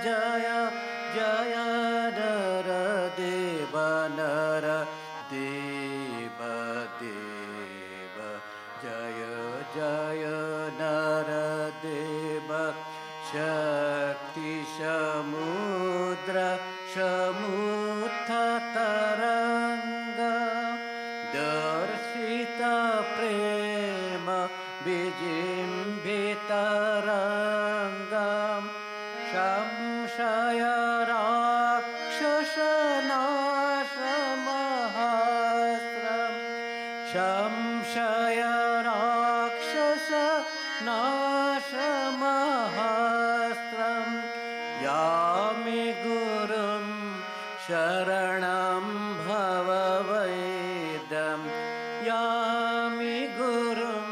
जय जय नरदेव नरदेव देव जय जय नरदेव शक्ति समुद्र समुत्थ तरंग दर्शित प्रेम विजिम्भित रंगम संशय राक्षसनाशमहास्त्रम् संशय राक्षसनाशमहास्त्रम् यामि गुरुं शरणं भववैद्यं यामि गुरुं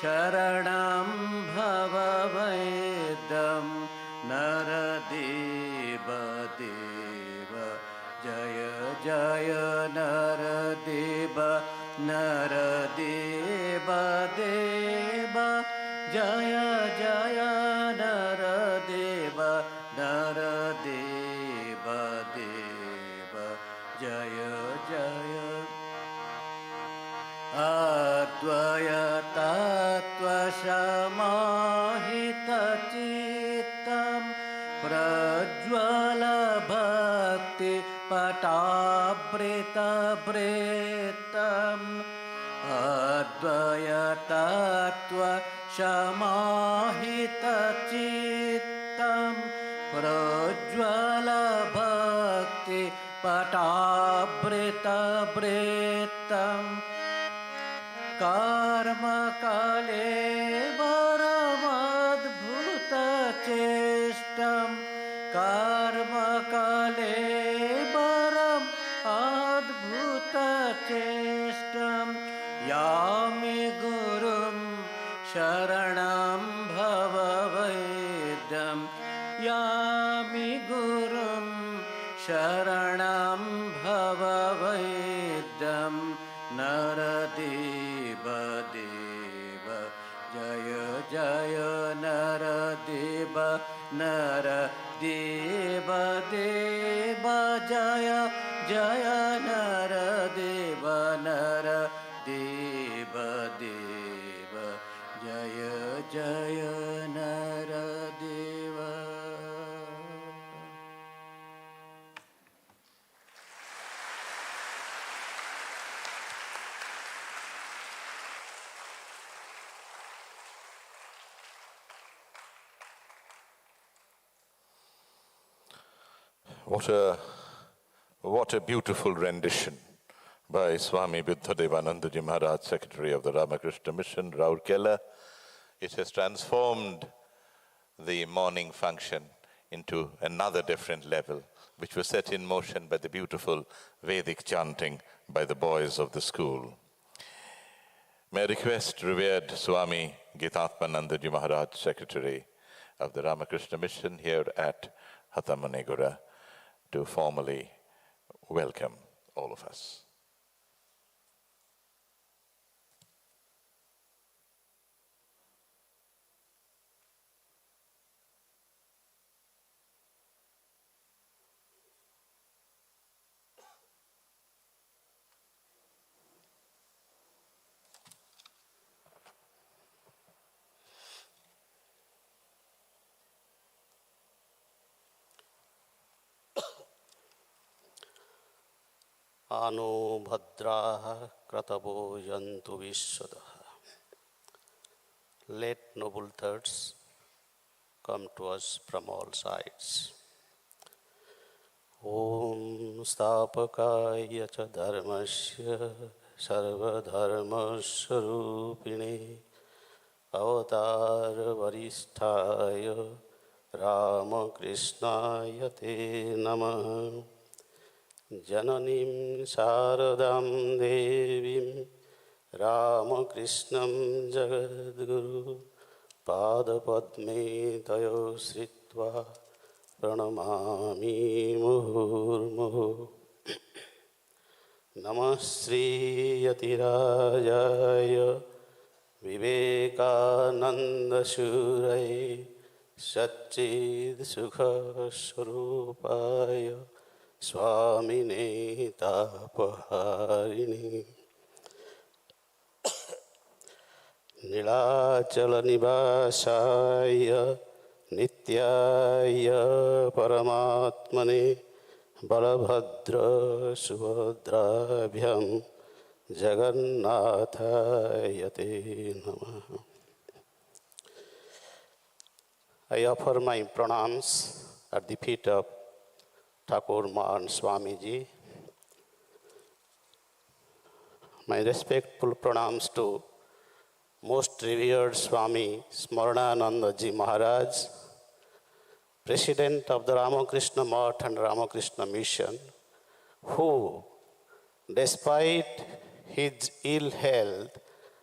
शरणं भववैद्यं नरदेव देव जय जय नरदेव नरदेव देव जय जय नरदेव नरदेव देव जय जय अद्वयतत्त्वसमाहितचित्तं प्रज्वलभक्ति पटावृतवृत्तम् अद्वयतत्त्वसमाहितचित्तं प्रज्वलभक्ति पटावृतवृत्तम् कर्मकाले वरमद्भुतचेष्टं कर्मकाले वरम् अद्भुतचेष्टं यामि गुरुं शरणं भववैद्यं यामि गुरुं शरणं भववैद्यं नरदेव देव जय जय नरदेव नरदेव देव जय जय नरदेव नरदेव देव जय जय Nardev. What a beautiful rendition by Swami Buddhadevanandaji Maharaj, Secretary of the Ramakrishna Mission, Rourkela. It has transformed the morning function into another different level, which was set in motion by the beautiful Vedic chanting by the boys of the school. May I request revered Swami Gitatmanandaji Maharaj, Secretary of the Ramakrishna Mission here at Hathamanegura, to formally welcome all of us. Ano bhadraha kratavo yantu vishwadaha. Let noble thoughts come to us from all sides. Om stapakaya cha dharmasya sarvadharmaswarupine avatar varisthaya Ramakrishnaya te namah. Jananim Sharadam Devim Ramakrishnam Jagadguru Padapadme Tayo Sritva Pranamami Muhurmuhu. Namah Sri Yatirajaya Vivekananda Shurai सच्चित्सुखस्वरूपाय स्वामिने तापहारिणे नीलाचलनिवासाय नित्याय परमात्मने बलभद्रसुभद्राभ्यां जगन्नाथाय ते नमः. I offer my pranams at the feet of Thakur Mahan Swamiji. My respectful pranams to most revered Swami Smaranananda Ji Maharaj, President of the Ramakrishna Math and Ramakrishna Mission, who, despite his ill health,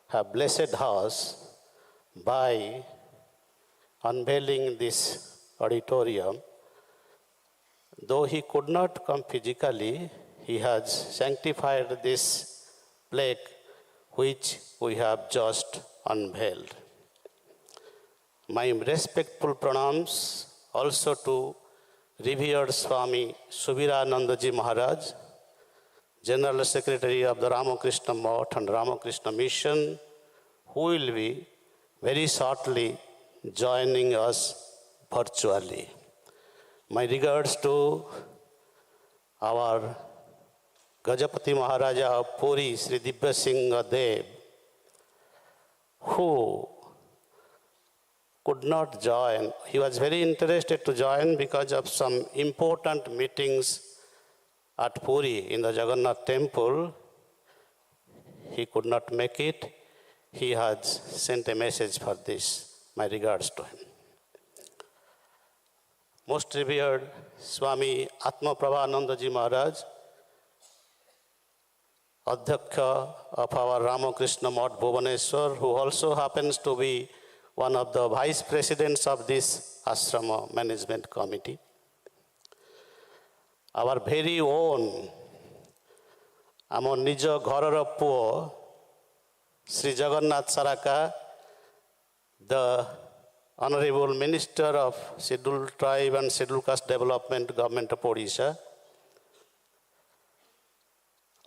have blessed us by unveiling this auditorium. Though he could not come physically, he has sanctified this plaque which we have just unveiled. My respectful pranams also to revered Swami Subirananda Ji Maharaj, General Secretary of the Ramakrishna Math and Ramakrishna Mission, who will be very shortly joining us virtually. My regards to our Gajapati Maharaja of Puri, Sri Divya Singha Dev, who could not join. He was very interested to join because of some important meetings at Puri in the Jagannath temple. He could not make it. He has sent a message for this. My regards to him. Most revered Swami Atma Prabhananda Ji Maharaj, Adhyaksha of our Ramakrishna Math Bhubaneswar, who also happens to be one of the vice presidents of this ashrama management committee. Our very own, our nijo gharara puo, Sri Jagannath Saraka, the Honorable Minister of Scheduled Tribe and Scheduled Caste Development, Government of Odisha,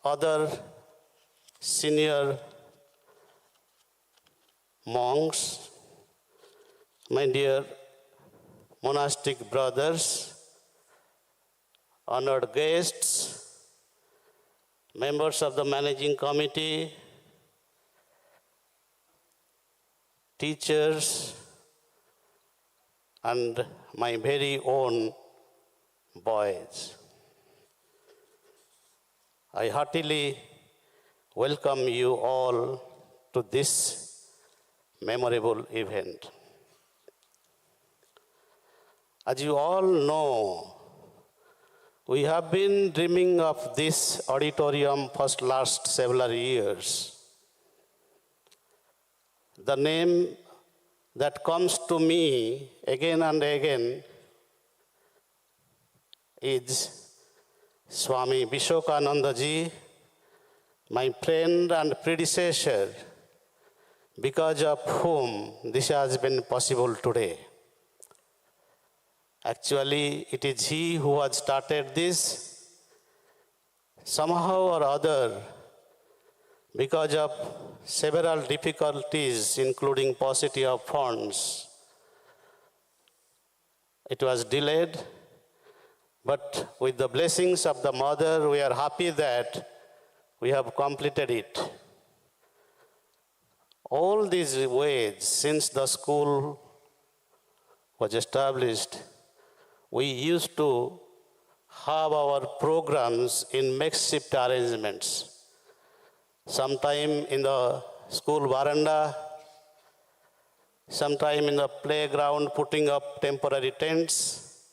other senior monks, my dear monastic brothers, honored guests, members of the managing committee, teachers, and my very own boys. I heartily welcome you all to this memorable event. As you all know, we have been dreaming of this auditorium for the last several years. The name that comes to me again and again is Swami Vishwakananda Ji, my friend and predecessor, because of whom this has been possible today. Actually, it is he who has started this. Somehow or other, because of several difficulties, including paucity of funds, it was delayed. But with the blessings of the Mother, we are happy that we have completed it. All these ways, since the school was established, we used to have our programs in makeshift arrangements. Sometime in the school veranda, sometime in the playground putting up temporary tents,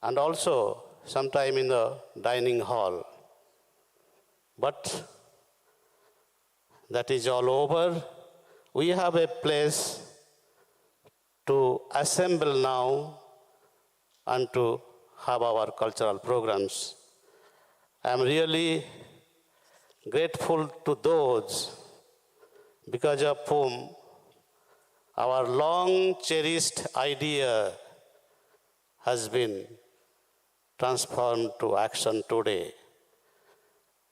and also sometime in the dining hall. But that is all over. We have a place to assemble now and to have our cultural programs. I am really grateful to those because of whom our long cherished idea has been transformed to action today.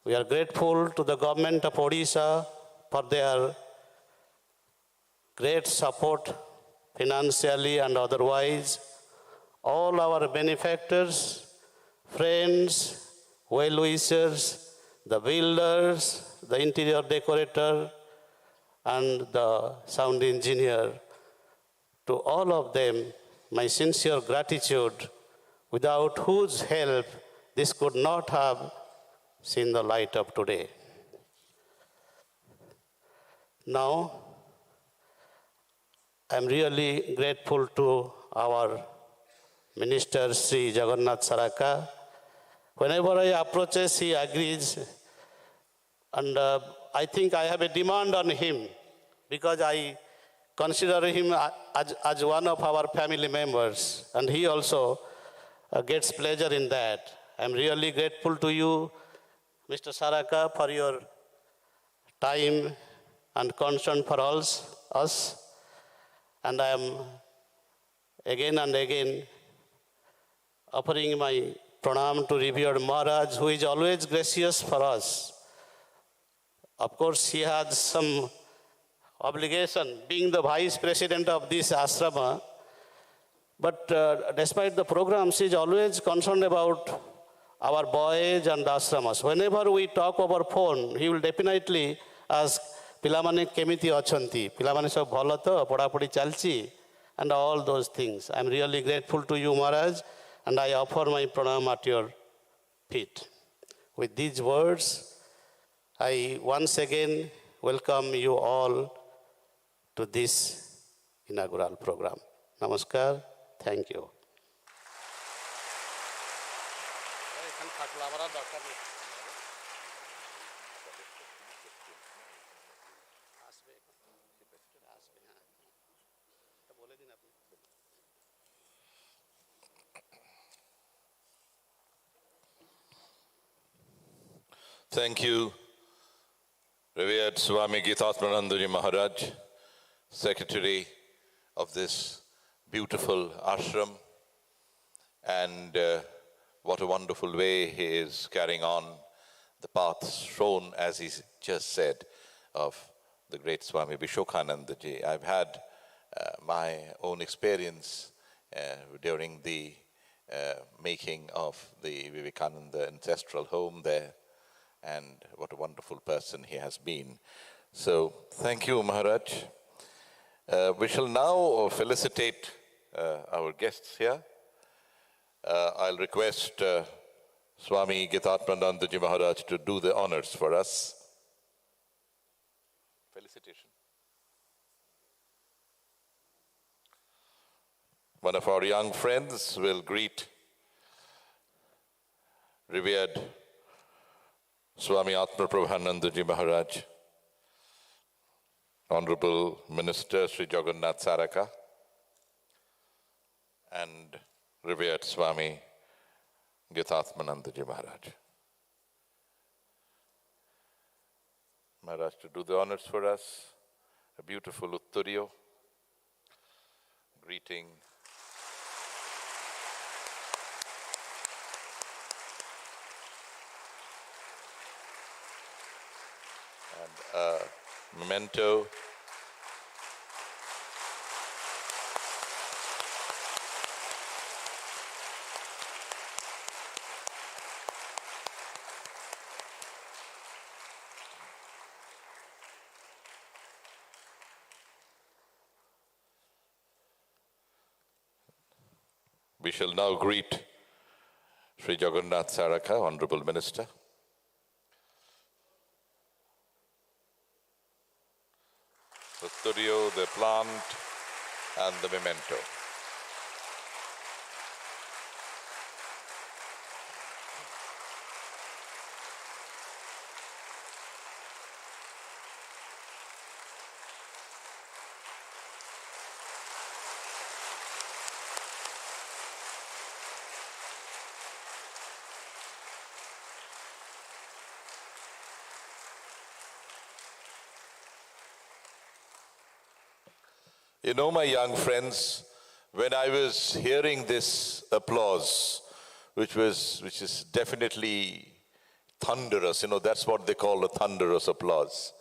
We are grateful to the government of Odisha for their great support financially and otherwise. All our benefactors, friends, well-wishers, the builders, the interior decorator, and the sound engineer, to all of them, my sincere gratitude, without whose help this could not have seen the light of today. Now, I'm really grateful to our Minister Sri Jagannath Saraka. Whenever I approach him, he agrees, and I think I have a demand on him because I consider him as one of our family members, and he also gets pleasure in that. I'm really grateful to you, Mr. Saraka, for your time and concern for us. And I am again and again offering my pranam to revered Maharaj, who is always gracious for us. Of course, he has some obligation, being the vice president of this ashrama, but despite the programs, he is always concerned about our boys and ashramas. Whenever we talk over phone, he will definitely ask, "Pilamane kemiti achanti? Pilamane sab bhalo to? Padapadi chalchi?" And all those things. I am really grateful to you, Maharaj, and I offer my pranam at your feet. With these words, I once again welcome you all to this inaugural program. Namaskar. Thank you. Thank you, revered Swami Gitatmanandaji Maharaj, Secretary of this beautiful ashram, and what a wonderful way he is carrying on the path shown, as he just said, of the great Swami Vishwekhanandaji. I've had my own experience during the making of the Vivekananda ancestral home there, and what a wonderful person he has been. So, thank you, Maharaj. We shall now felicitate our guests here. I'll request Swami Gitatmanandaji Maharaj to do the honors for us. Felicitation. One of our young friends will greet revered Swami Atma Prabhanandaji Maharaj, Honorable Minister Sri Jagannath Saraka, and revered Swami Gitatmanandaji Maharaj. Maharaj, to do the honors for us, a beautiful Uttariyo, greeting and a memento We shall now greet Sri Jagannath Saraka, Honorable Minister. The studio, the plant, and the memento. You know, my young friends, when I was hearing this applause, which is definitely thunderous, that's what they call a thunderous applause.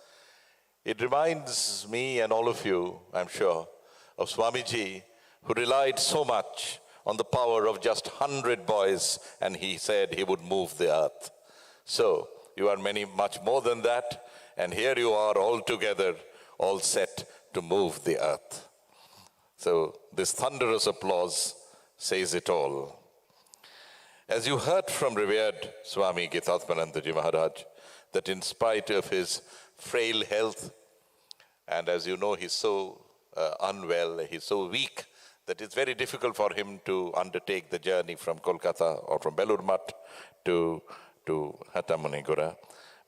It reminds me and all of you, I'm sure, of Swamiji, who relied so much on the power of just 100 boys, and he said he would move the earth. So, you are much more than that, and here you are all together, all set to move the earth. So, this thunderous applause says it all. As you heard from revered Swami Gitatmanandaji Maharaj, that in spite of his frail health, and as you know, he's so unwell, he's so weak, that it's very difficult for him to undertake the journey from Kolkata or from Belur Math to Hatamunigura.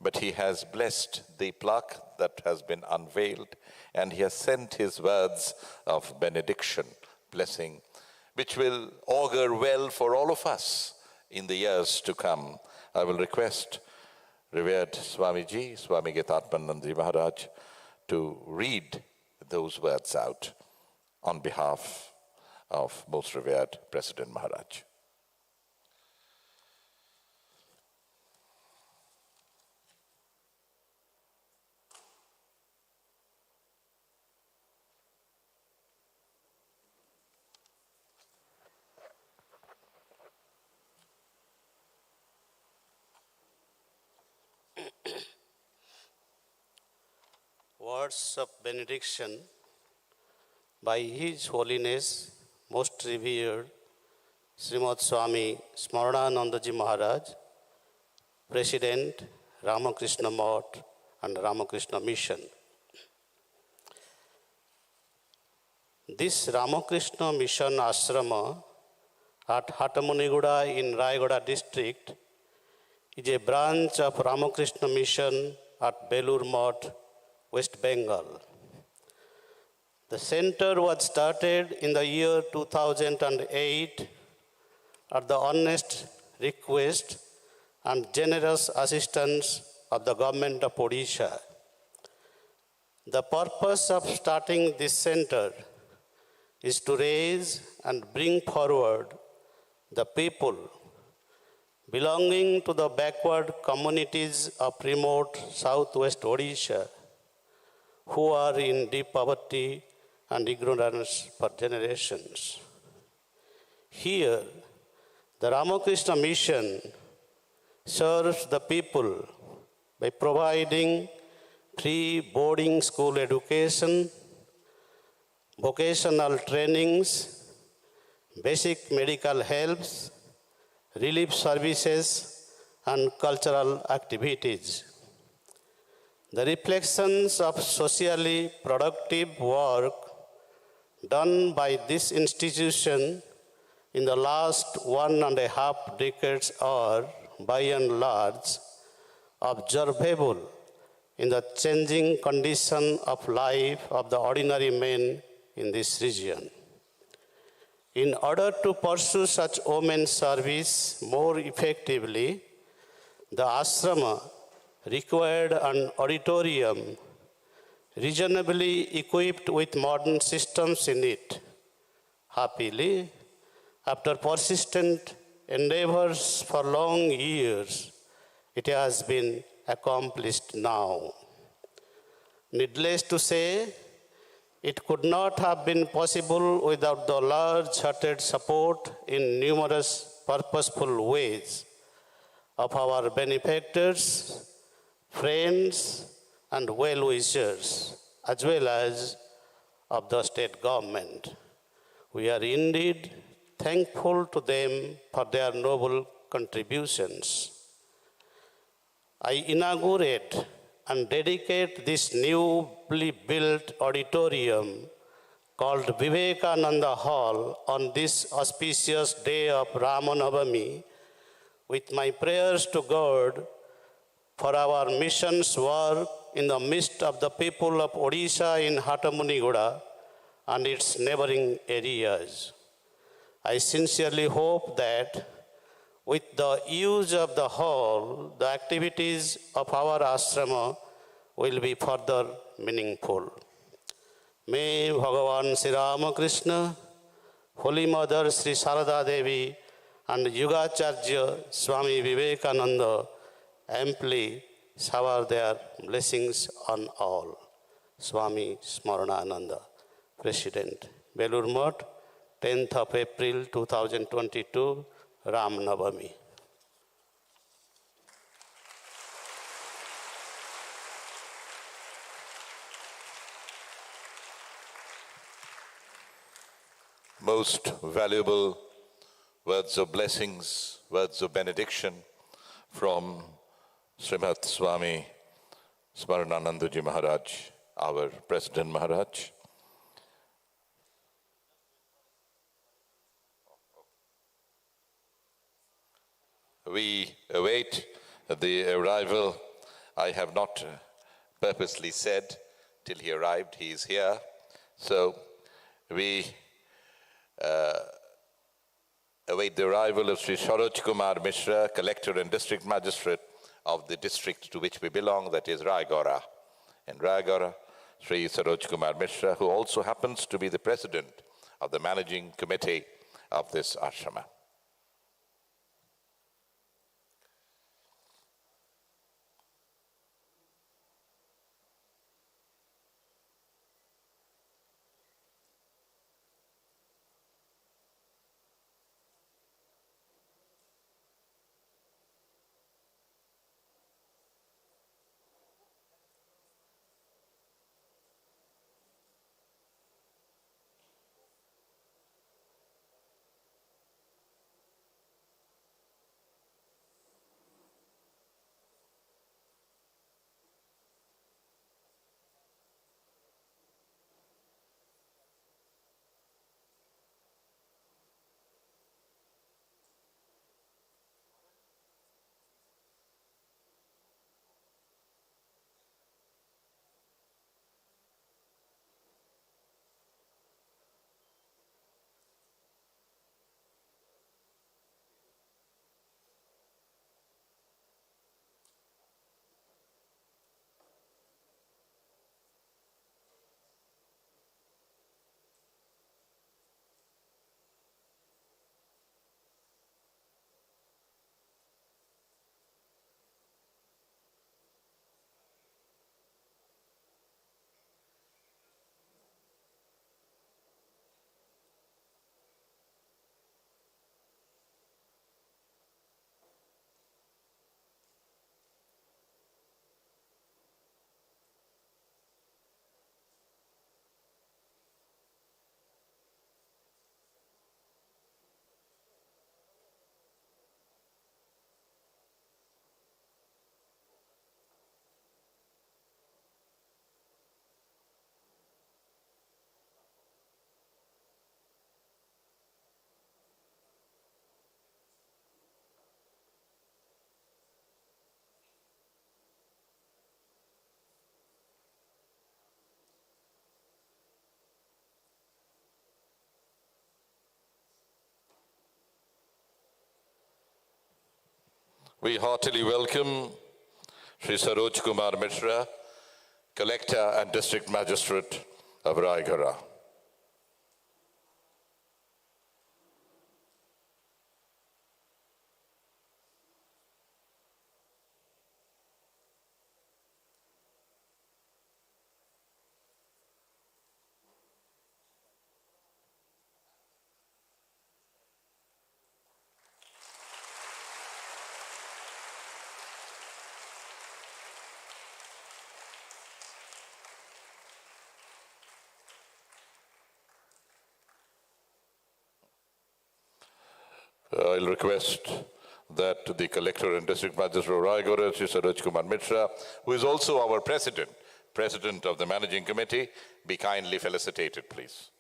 But he has blessed the plaque that has been unveiled, and he has sent his words of benediction, blessing, which will augur well for all of us in the years to come. I will request revered Swamiji, Swami Gitatmanandaji Maharaj, to read those words out on behalf of most revered President Maharaj. Words of benediction by His Holiness, Most Revered Srimad Swami Smaranandaji Maharaj, President, Ramakrishna Math and Ramakrishna Mission. This Ramakrishna Mission Ashrama at Hatamuniguda in Rayagada district is a branch of Ramakrishna Mission at Belur Math, West Bengal. The center was started in the year 2008 at the earnest request and generous assistance of the government of Odisha. The purpose of starting this center is to raise and bring forward the people belonging to the backward communities of remote southwest Odisha who are in deep poverty and ignorance for generations. Here, the Ramakrishna Mission serves the people by providing free boarding school education, vocational trainings, basic medical helps, relief services, and cultural activities. The reflections of socially productive work done by this institution in the last 1.5 decades are, by and large, observable in the changing condition of life of the ordinary men in this region. In order to pursue such women's service more effectively, the ashrama required an auditorium reasonably equipped with modern systems in it. Happily, after persistent endeavors for long years, it has been accomplished now. Needless to say, it could not have been possible without the large-hearted support in numerous purposeful ways of our benefactors, friends, and well-wishers, as well as of the state government. We are indeed thankful to them for their noble contributions. I inaugurate and dedicate this newly built auditorium called Vivekananda Hall on this auspicious day of Ramanavami with my prayers to God for our mission's work in the midst of the people of Odisha in Hatamuniguda and its neighboring areas. I sincerely hope that with the use of the hall, the activities of our ashrama will be further meaningful. May Bhagavan Sri Ramakrishna, Holy Mother Sri Sarada Devi, and Yugacharya Swami Vivekananda amply shower their blessings on all. Swami Smaranananda, President, Belur Math, 10th of April 2022, Ram Navami. Most valuable words of blessings, words of benediction from Srimad Swami Smarananandaji Maharaj, our President Maharaj. We await the arrival. I have not purposely said till he arrived, he is here. So we await the arrival of Sri Saroj Kumar Mishra, Collector and District Magistrate of the district to which we belong, that is Raigora. In Raigora, Sri Saroj Kumar Mishra, who also happens to be the President of the Managing Committee of this ashrama. We heartily welcome Sri Saroj Kumar Mishra, Collector and District Magistrate of Raigora. I'll request that the Collector and District Magistrate of Raigora, Sri Saroj Kumar Mishra, who is also our President of the Managing Committee, be kindly felicitated, please.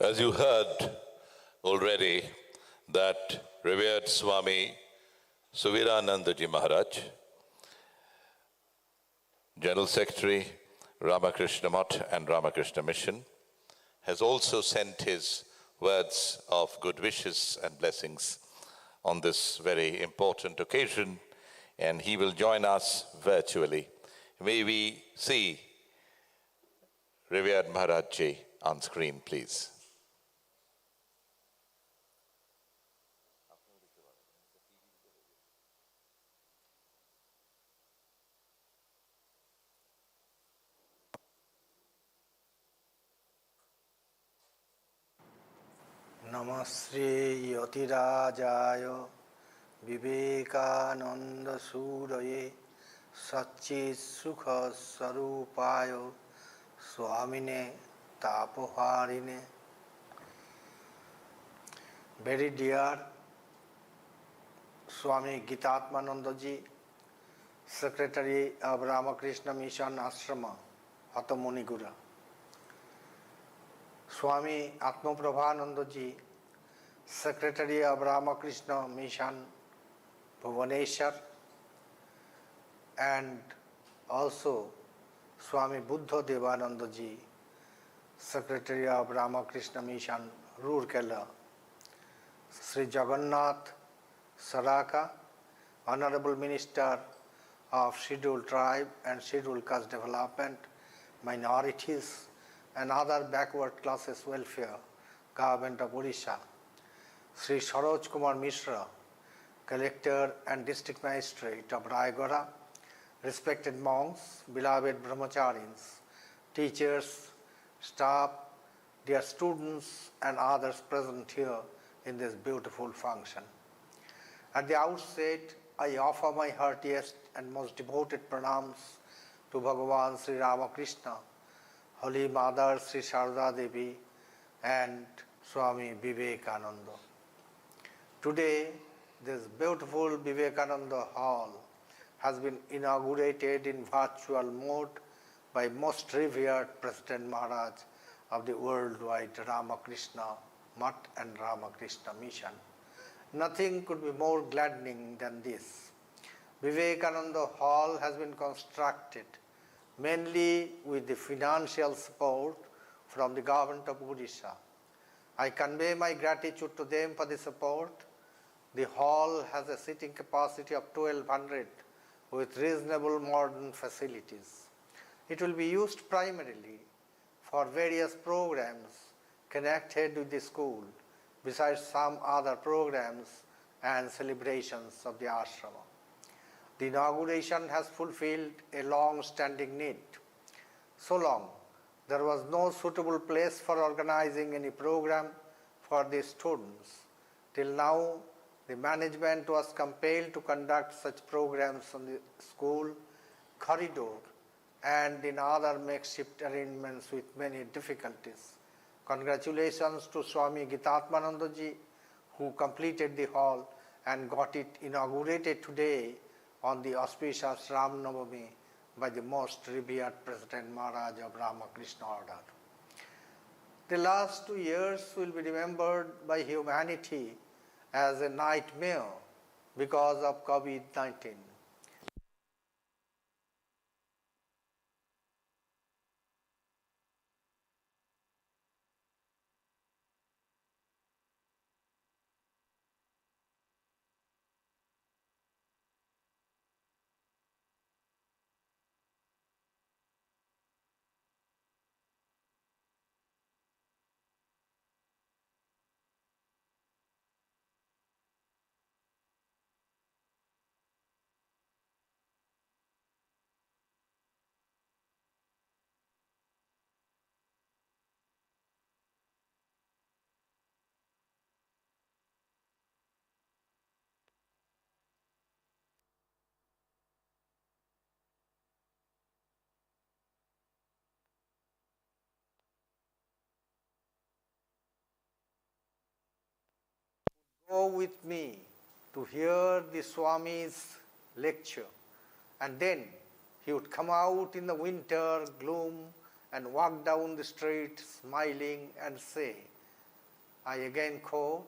As you heard already, that revered Swami Suviranandaji Maharaj, General Secretary, Ramakrishna Math and Ramakrishna Mission, has also sent his words of good wishes and blessings on this very important occasion, and he will join us virtually. May we see revered Maharaj Ji on screen, please. नमस्ते यतिराजाय विवेकानंद सूरये सच्चित् सुख स्वरूपाय स्वामिने तापहारिणे. Very dear Swami Gitatmananda Ji, Secretary of Ramakrishna Mission Ashrama, Hatamunigura. Swami Atmaprabhananda Ji, Secretary of Ramakrishna Mission, Bhubaneswar, and also Swami Buddha Devananda Ji, Secretary of Ramakrishna Mission, Roorkela, Sri Jagannath Saraka, Honorable Minister of Scheduled Tribe and Scheduled Caste Development, Minorities, and other backward classes welfare, Government of Odisha, Sri Saroj Kumar Mishra, Collector and District Magistrate of Raigada, respected monks, beloved brahmacharis, teachers, staff, dear students, and others present here in this beautiful function. At the outset, I offer my heartiest and most devoted pranams to Bhagavan Sri Ramakrishna, Holy Mother Sri Sharda Devi, and Swami Vivekananda. Today, this beautiful Vivekananda Hall has been inaugurated in virtual mode by most revered President Maharaj of the worldwide Ramakrishna Math and Ramakrishna Mission. Nothing could be more gladdening than this. Vivekananda Hall has been constructed mainly with the financial support from the government of Odisha. I convey my gratitude to them for the support. The hall has a seating capacity of 1,200 with reasonable modern facilities. It will be used primarily for various programs connected with the school, besides some other programs and celebrations of the ashrama. The inauguration has fulfilled a long-standing need. So long, there was no suitable place for organizing any program for the students. Till now, the management was compelled to conduct such programs on the school corridor and in other makeshift arrangements with many difficulties. Congratulations to Swami Gitatmananda Ji, who completed the hall and got it inaugurated today on the auspicious Ram Navami by the most revered President Maharaj of Ramakrishna Order. The last 2 years will be remembered by humanity as a nightmare because of COVID-19. Go with me to hear the Swami's lecture, and then he would come out in the winter gloom and walk down the street smiling and say, I again quote,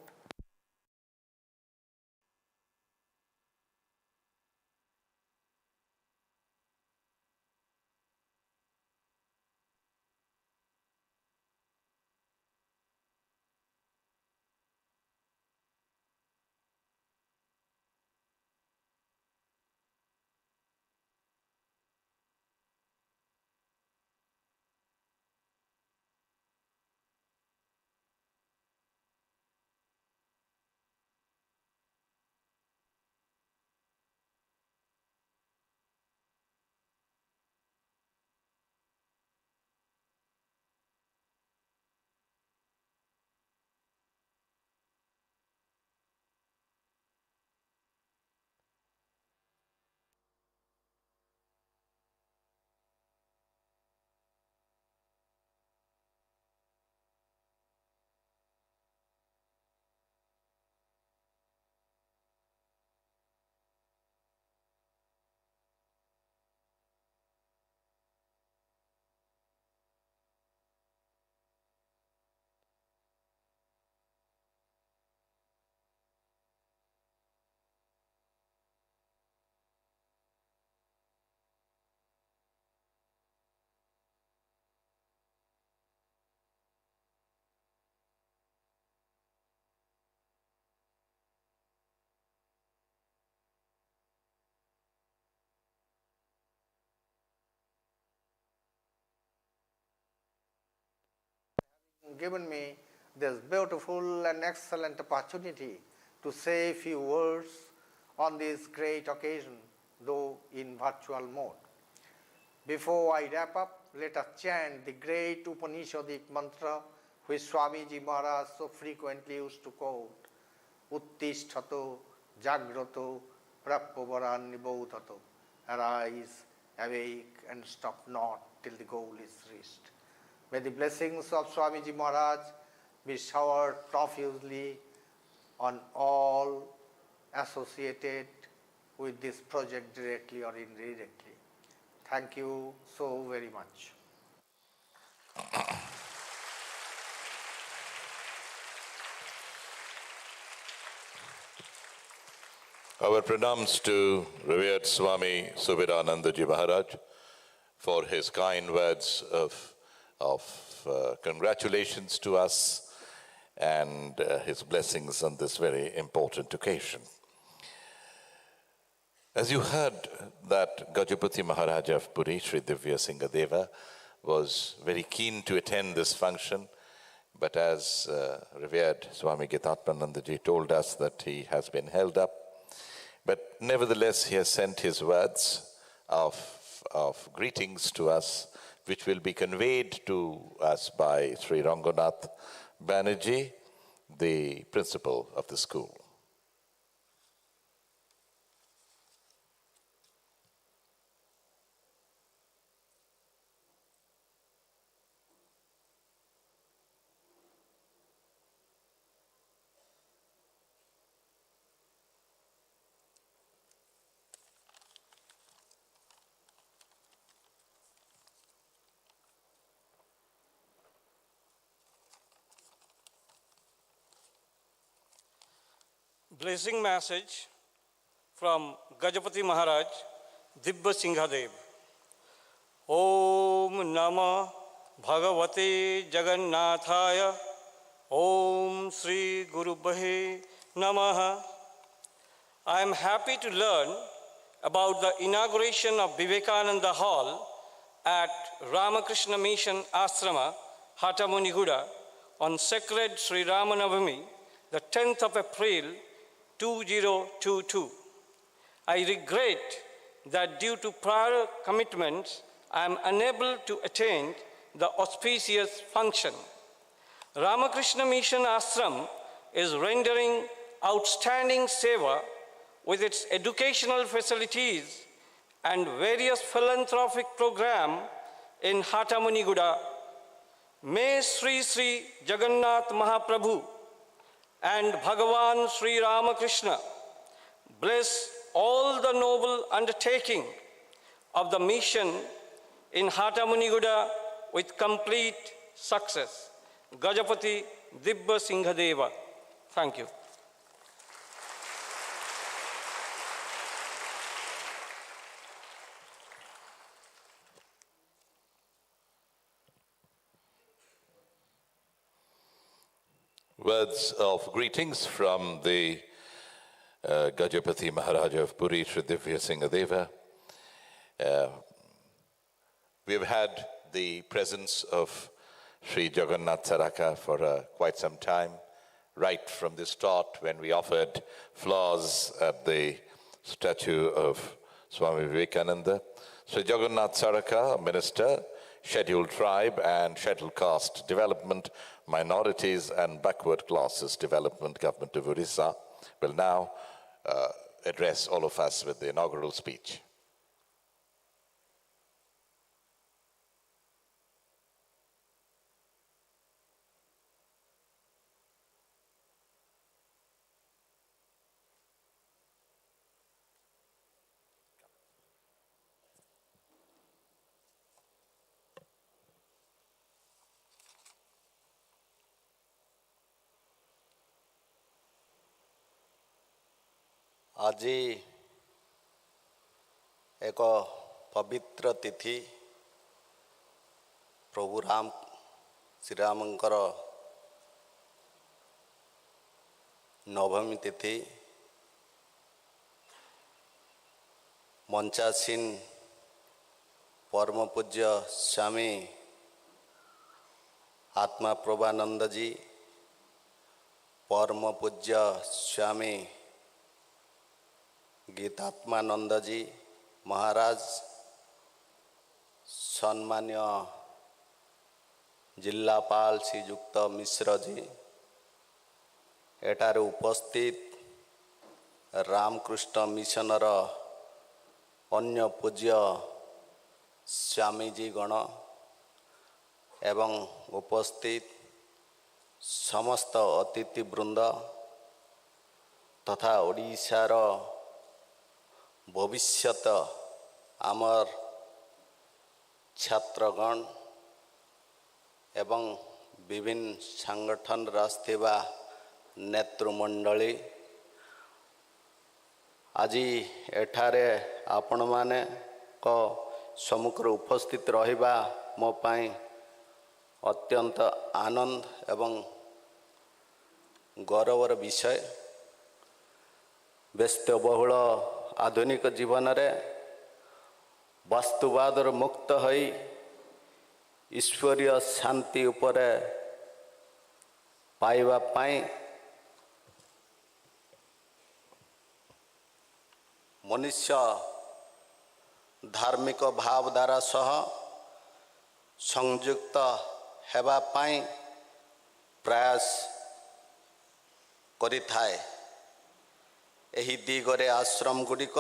given me this beautiful and excellent opportunity to say a few words on this great occasion, though in virtual mode. Before I wrap up, let us chant the great Upanishadic mantra which Swamiji Maharaj so frequently used to quote, Uttishtato Jagrato Prapavaran Nibodhato. Arise, awake, and stop not till the goal is reached. May the blessings of Swamiji Maharaj be showered profusely on all associated with this project directly or indirectly. Thank you so very much. Our pranams to revered Swami Subiranandaji Maharaj for his kind words of congratulations to us and his blessings on this very important occasion. As you heard, that Gajapati Maharaj of Puri, Sri Divya Singadeva, was very keen to attend this function, but as revered Swami Gitatmanandaji told us that he has been held up. But nevertheless, he has sent his words of greetings to us, which will be conveyed to us by Sri Ranganath Banerjee, the principal of the school. Blessing message from Gajapati Maharaj, Divya Singhadev. Om Namah Bhagavate Jagannathaya. Om Sri Guru Bhe Namaha. I am happy to learn about the inauguration of Vivekananda Hall at Ramakrishna Mission Ashrama, Hatamuniguda, on sacred Sri Ramanavami, the 10th of April, 2022. I regret that due to prior commitments, I am unable to attend the auspicious function. Ramakrishna Mission Ashram is rendering outstanding seva with its educational facilities and various philanthropic programs in Hatamuniguda. May Sri Sri Jagannath Mahaprabhu and Bhagavan Sri Ramakrishna bless all the noble undertaking of the mission in Hatamuniguda with complete success. Gajapati Dibba Singhadeva. Thank you. Words of greetings from the Gajapati Maharaja of Puri, Sri Divya Singhadeva. We have had the presence of Sri Jagannath Saraka for quite some time, right from the start when we offered flowers at the statue of Swami Vivekananda. Sri Jagannath Saraka, Minister, Scheduled Tribe and Scheduled Caste Development, Minorities and Backward Classes Development, Government of Orissa, will now address all of us with the inaugural speech. আজি ଏକ ପବିତ୍ର ତିଥି ପ୍ରଭୁ ଶ୍ରୀରାମଙ୍କର ନବମୀ ତିଥି ମଞ୍ଚାସୀନ ପରମ ପୂଜ୍ୟ ସ୍ୱାମୀ ଆତ୍ମା ପ୍ରଭାନନ୍ଦଜୀ ପରମ ପୂଜ୍ୟ ସ୍ୱାମୀ गीतात्मानंद जी महाराज, सम्मान्य जिल्लापाल श्रीयुक्त मिश्र जी, एटारे उपस्थित रामकृष्ण मिशनर अन्य पूज्य स्वामीजी गण एवं उपस्थित समस्त अतिथि वृंद तथा ओडिशार भविष्यत आमर छात्रगण एवं विभिन्न संगठन रास्थिबा नेतृमंडली, आज एठारे आपण माने को सम्मुखरे उपस्थित रहिबा मो पाई अत्यंत आनंद एवं गौरवर विषय। व्यस्तबहुल आधुनिक जीवन रे वास्तुवादर मुक्त होई ईश्वरीय शांति उपरे पाइबा पाई मनुष्य धार्मिक भावधारा सह संयुक्त हेबा पाई प्रयास करिथाए। एही दिगरे आश्रम गुड़िक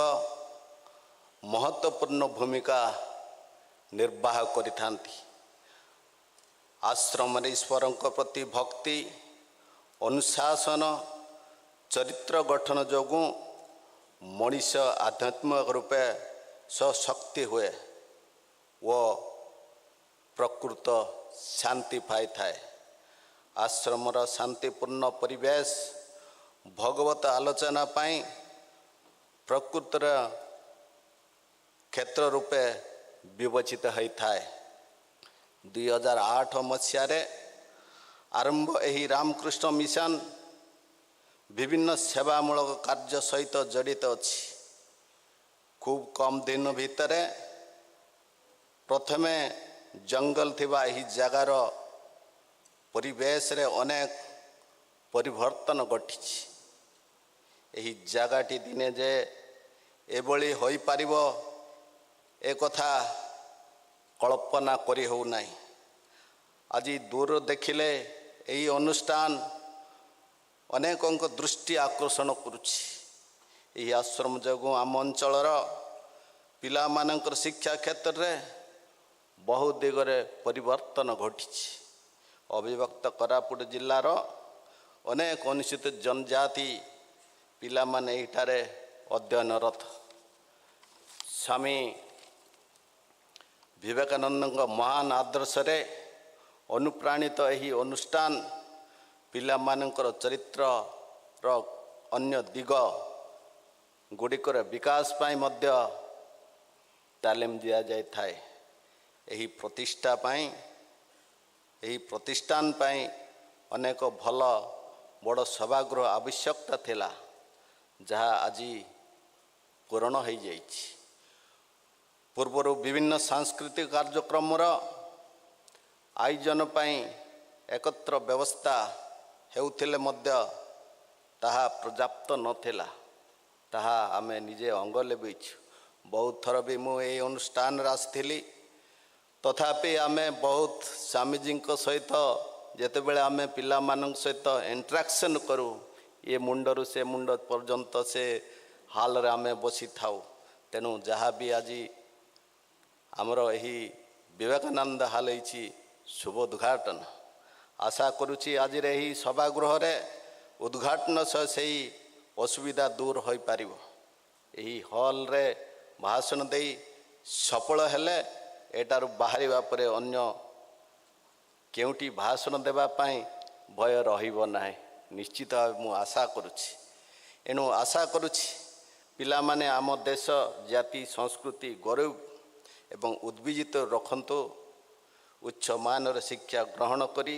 महत्वपूर्ण भूमिका निर्वाह करिथांती। आश्रम ईश्वर प्रति भक्ति अनुशासन चरित्र गठन जोगु मनीष आध्यात्मिक रूपे सशक्ति हुए वो प्रकृत शांति पाई थाए। आश्रमर शांतिपूर्ण परिवेश भगवत आलोचना पाई प्रकृतर क्षेत्र रूपे विवेचित होता है। 2008 मसीह आरंभ एही रामकृष्ण मिशन विभिन्न सेवामूलक कार्य सहित जड़ित अच्छी। खूब कम दिन भितर प्रथमे जंगल थिबा एही जगार परिवेश रे अनेक परिवर्तन घटी। एही जगाटी दिने जे एभली होई पारिबो ए कथा कल्पना करी हो नाही। आज दूर देखिले एही अनुष्ठान अनेकंक दृष्टि आकर्षण करुछि। एही आश्रम जगु आम अंचलर पिला मानकर शिक्षा क्षेत्र रे बहु दिगरे परिवर्तन घटिछि। अविभक्त कोरापुट जिल्लार अनेक अनुसूचित जनजाति पिला माने एठारे अध्ययनरत। स्वामी विवेकानंद महान आदर्श रे अनुप्राणित एही अनुष्ठान ପିଲାମାନଙ୍କର ଚରିତ୍ରର ଅନ୍ୟ ଦିଗ ଗୁଡ଼ିକର ବିକାଶ ପାଇଁ ମଧ୍ୟ ତାଲିମ ଦିଆଯାଇଥାଏ। ଏହି ପ୍ରତିଷ୍ଠାନ ପାଇଁ ଅନେକ ଭଲ ବଡ଼ ସଭାଗୃହ ଆବଶ୍ୟକତା ଥିଲା, ଯାହା ଆଜି ପୂରଣ ହୋଇଯାଇଛି। ପୂର୍ବରୁ ବିଭିନ୍ନ ସାଂସ୍କୃତିକ କାର୍ଯ୍ୟକ୍ରମର ଆୟୋଜନ ପାଇଁ ଏକତ୍ର ବ୍ୟବସ୍ଥା ହେଉଥିଲେ ମଧ୍ୟ ତାହା ପର୍ଯ୍ୟାପ୍ତ ନଥିଲା। ତାହା ଆମେ ନିଜେ ଅଙ୍ଗ ଲେଭେଇଛୁ। ବହୁତ ଥର ବି ମୁଁ ଏହି ଅନୁଷ୍ଠାନରେ ଆସିଥିଲି। ତଥାପି ଆମେ ବହୁତ ସ୍ୱାମୀଜୀଙ୍କ ସହିତ ଯେତେବେଳେ ଆମେ ପିଲାମାନଙ୍କ ସହିତ ଇଣ୍ଟରାକ୍ସନ୍ କରୁ, ଏ ମୁଣ୍ଡରୁ ସେ ମୁଣ୍ଡ ପର୍ଯ୍ୟନ୍ତ ସେ ହଲ୍ରେ ଆମେ ବସିଥାଉ। ତେଣୁ ଯାହା ବି ଆଜି ଆମର ଏହି ବିବେକାନନ୍ଦ ହଲ୍ ହେଇଛି, ଶୁଭ ଉଦ୍ଘାଟନ। ଆଶା କରୁଛି ଆଜିର ଏହି ସଭାଗୃହରେ ଉଦ୍ଘାଟନ ସହ ସେହି ଅସୁବିଧା ଦୂର ହୋଇପାରିବ। ଏହି ହଲ୍ରେ ଭାଷଣ ଦେଇ ସଫଳ ହେଲେ ଏଠାରୁ ବାହାରିବା ପରେ ଅନ୍ୟ କେଉଁଠି ଭାଷଣ ଦେବା ପାଇଁ ଭୟ ରହିବ ନାହିଁ, ନିଶ୍ଚିତ ଭାବେ ମୁଁ ଆଶା କରୁଛି। ଏଣୁ ଆଶା କରୁଛି ପିଲାମାନେ ଆମ ଦେଶ, ଜାତି, ସଂସ୍କୃତି, ଗୌରବ ଏବଂ ଉଦ୍ଭିଜିତ ରଖନ୍ତୁ। ଉଚ୍ଚ ମାନର ଶିକ୍ଷା ଗ୍ରହଣ କରି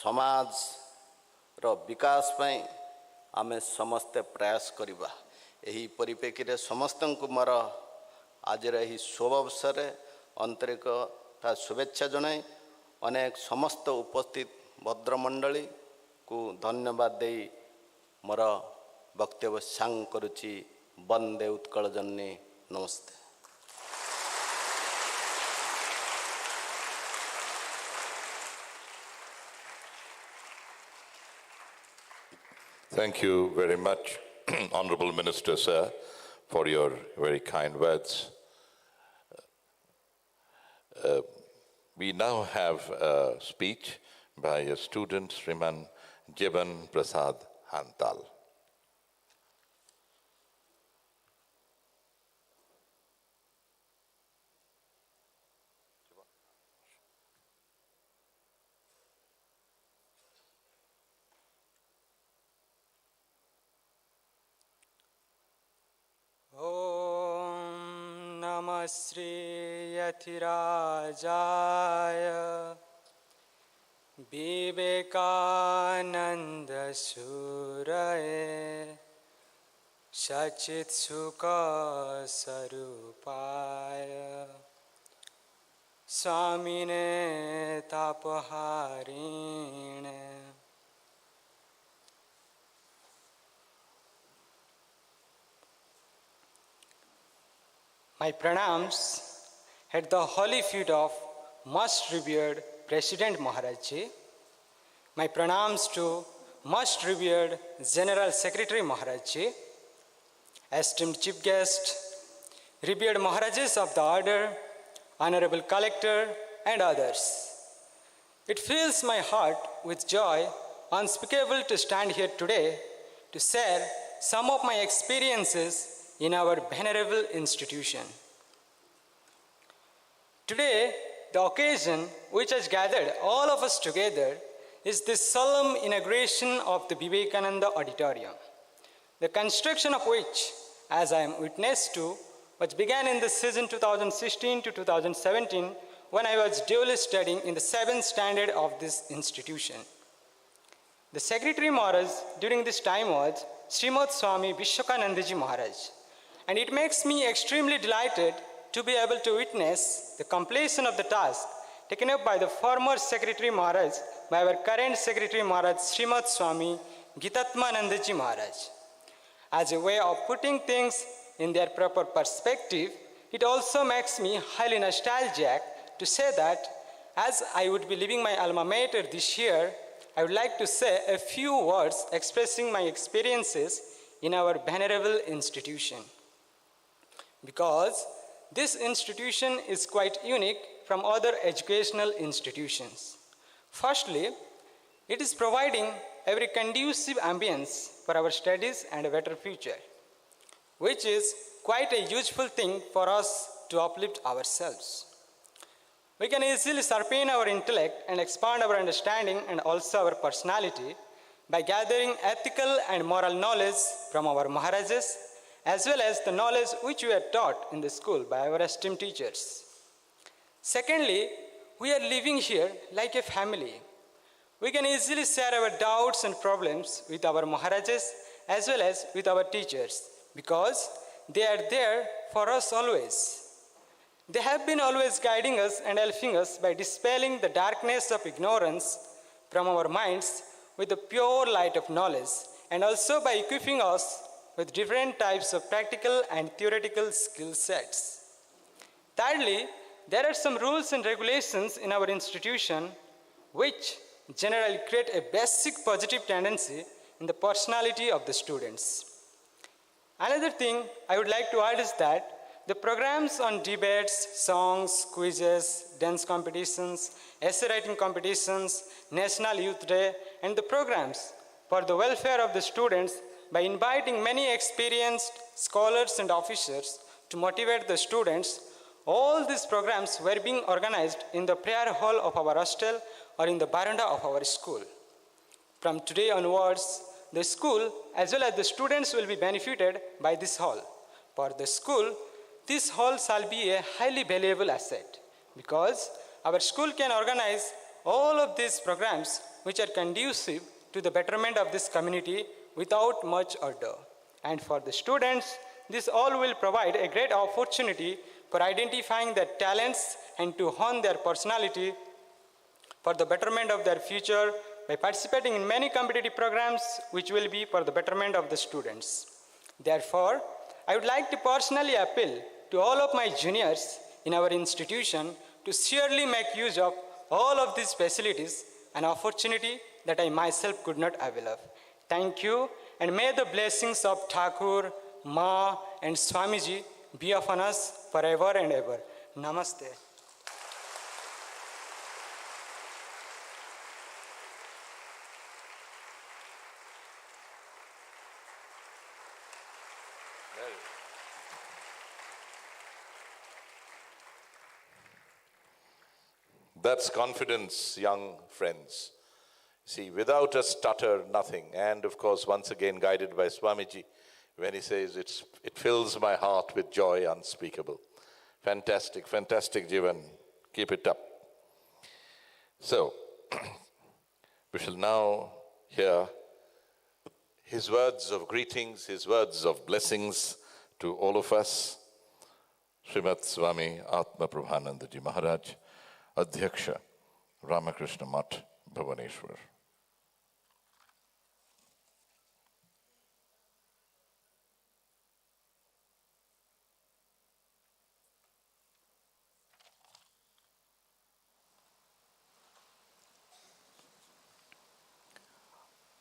ସମାଜର ବିକାଶ ପାଇଁ ଆମେ ସମସ୍ତେ ପ୍ରୟାସ କରିବା। ଏହି ପରିପ୍ରେକ୍ଷୀରେ ସମସ୍ତଙ୍କୁ ମୋର ଆଜିର ଏହି ଶୁଭ ଅବସରରେ ଆନ୍ତରିକତା ଶୁଭେଚ୍ଛା ଜଣାଇ ଅନେକ ସମସ୍ତ ଉପସ୍ଥିତ ଭଦ୍ରମଣ୍ଡଳୀକୁ ଧନ୍ୟବାଦ ଦେଇ ମୋର ବକ୍ତବ୍ୟ ସାଙ୍ଗ କରୁଛି। ବନ୍ଦେ ଉତ୍କଳ ଜନନୀ। ନମସ୍ତେ। Thank you very much, Honorable Minister, sir, for your very kind words. We now have a speech by a student, Sriman Jeban Prasad Hantal. Om Namah Shri Yathirajaya Vivekananda Suraye Sachit Sukha Sarupaya Swamine Tapaharine. My pranams at the holy feet of most revered President Maharaj Ji. My pranams to most revered General Secretary Maharaj Ji, esteemed chief guest, revered Maharajas of the order, honorable collector and others. It fills my heart with joy unspeakable to stand here today to share some of my experiences in our venerable institution. Today, the occasion which has gathered all of us together is the solemn inauguration of the Vivekananda Auditorium, the construction of which, as I am witness to, which began in the season 2016 to 2017 when I was duly studying in the 7th standard of this institution. The Secretary Maharaj during this time was Srimad Swami Vishwakanandaji Maharaj. And it makes me extremely delighted to be able to witness the completion of the task taken up by the former Secretary Maharaj by our current Secretary Maharaj, Srimad Swami Gitatmanandaji Maharaj. As a way of putting things in their proper perspective, it also makes me highly nostalgic to say that as I would be leaving my alma mater this year, I would like to say a few words expressing my experiences in our venerable institution. Because this institution is quite unique from other educational institutions. Firstly, it is providing a very conducive ambience for our studies and a better future, which is quite a useful thing for us to uplift ourselves. We can easily sharpen our intellect and expand our understanding and also our personality by gathering ethical and moral knowledge from our Maharajas, as well as the knowledge which we are taught in the school by our esteemed teachers. Secondly, we are living here like a family. We can easily share our doubts and problems with our Maharajas as well as with our teachers because they are there for us always. They have been always guiding us and helping us by dispelling the darkness of ignorance from our minds with the pure light of knowledge and also by equipping us with different types of practical and theoretical skill sets. Thirdly, there are some rules and regulations in our institution which generally create a basic positive tendency in the personality of the students. Another thing I would like to add is that the programs on debates, songs, quizzes, dance competitions, essay writing competitions, National Youth Day, and the programs for the welfare of the students by inviting many experienced scholars and officers to motivate the students. All these programs were being organized in the prayer hall of our hostel or in the veranda of our school. From today onwards, the school as well as the students will be benefited by this hall. For the school, this hall shall be a highly valuable asset because our school can organize all of these programs which are conducive to the betterment of this community without much ado. And for the students, this all will provide a great opportunity for identifying their talents and to hone their personality for the betterment of their future by participating in many competitive programs which will be for the betterment of the students. Therefore, I would like to personally appeal to all of my juniors in our institution to surely make use of all of these facilities, an opportunity that I myself could not avail of. Thank you, and may the blessings of Thakur, Ma, and Swamiji be upon us forever and ever. Namaste. That's confidence, young friends. See, without a stutter, nothing. And of course, once again, guided by Swamiji, when he says, it fills my heart with joy unspeakable. Fantastic, fantastic, Jivan. Keep it up. So, we shall now hear his words of greetings, his words of blessings to all of us. Srimad Swami Atma Prabhanandaji Maharaj, Adhyaksha, Ramakrishna Math, Bhubaneswar.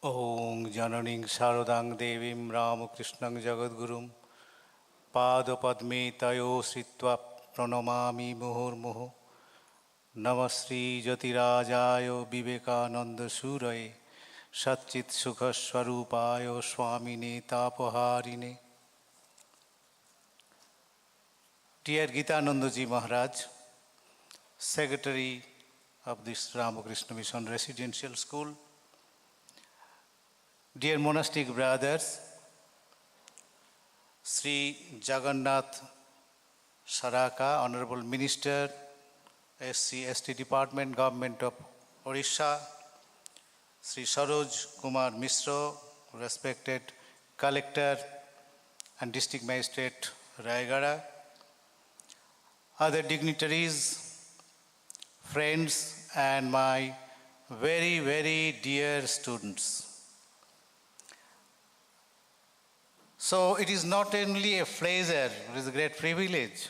Om Jananing Sharadang Devim Ramakrishnang Jagadgurum Padapadme Tayo Sritva Pranamami Muhurmuhu Namasri Jatirajayo Vivekananda Suraye Satchit Sukha Swarupayo Swamine Tapaharine. Dear Gitanandaji Maharaj, Secretary of this Ramakrishna Mission Residential School, dear monastic brothers, Sri Jagannath Saraka, Honorable Minister, SC/ST Department, Government of Odisha, Sri Saroj Kumar Misro, respected Collector and District Magistrate Rayagada, other dignitaries, friends, and my very, very dear students. So it is not only a pleasure, it is a great privilege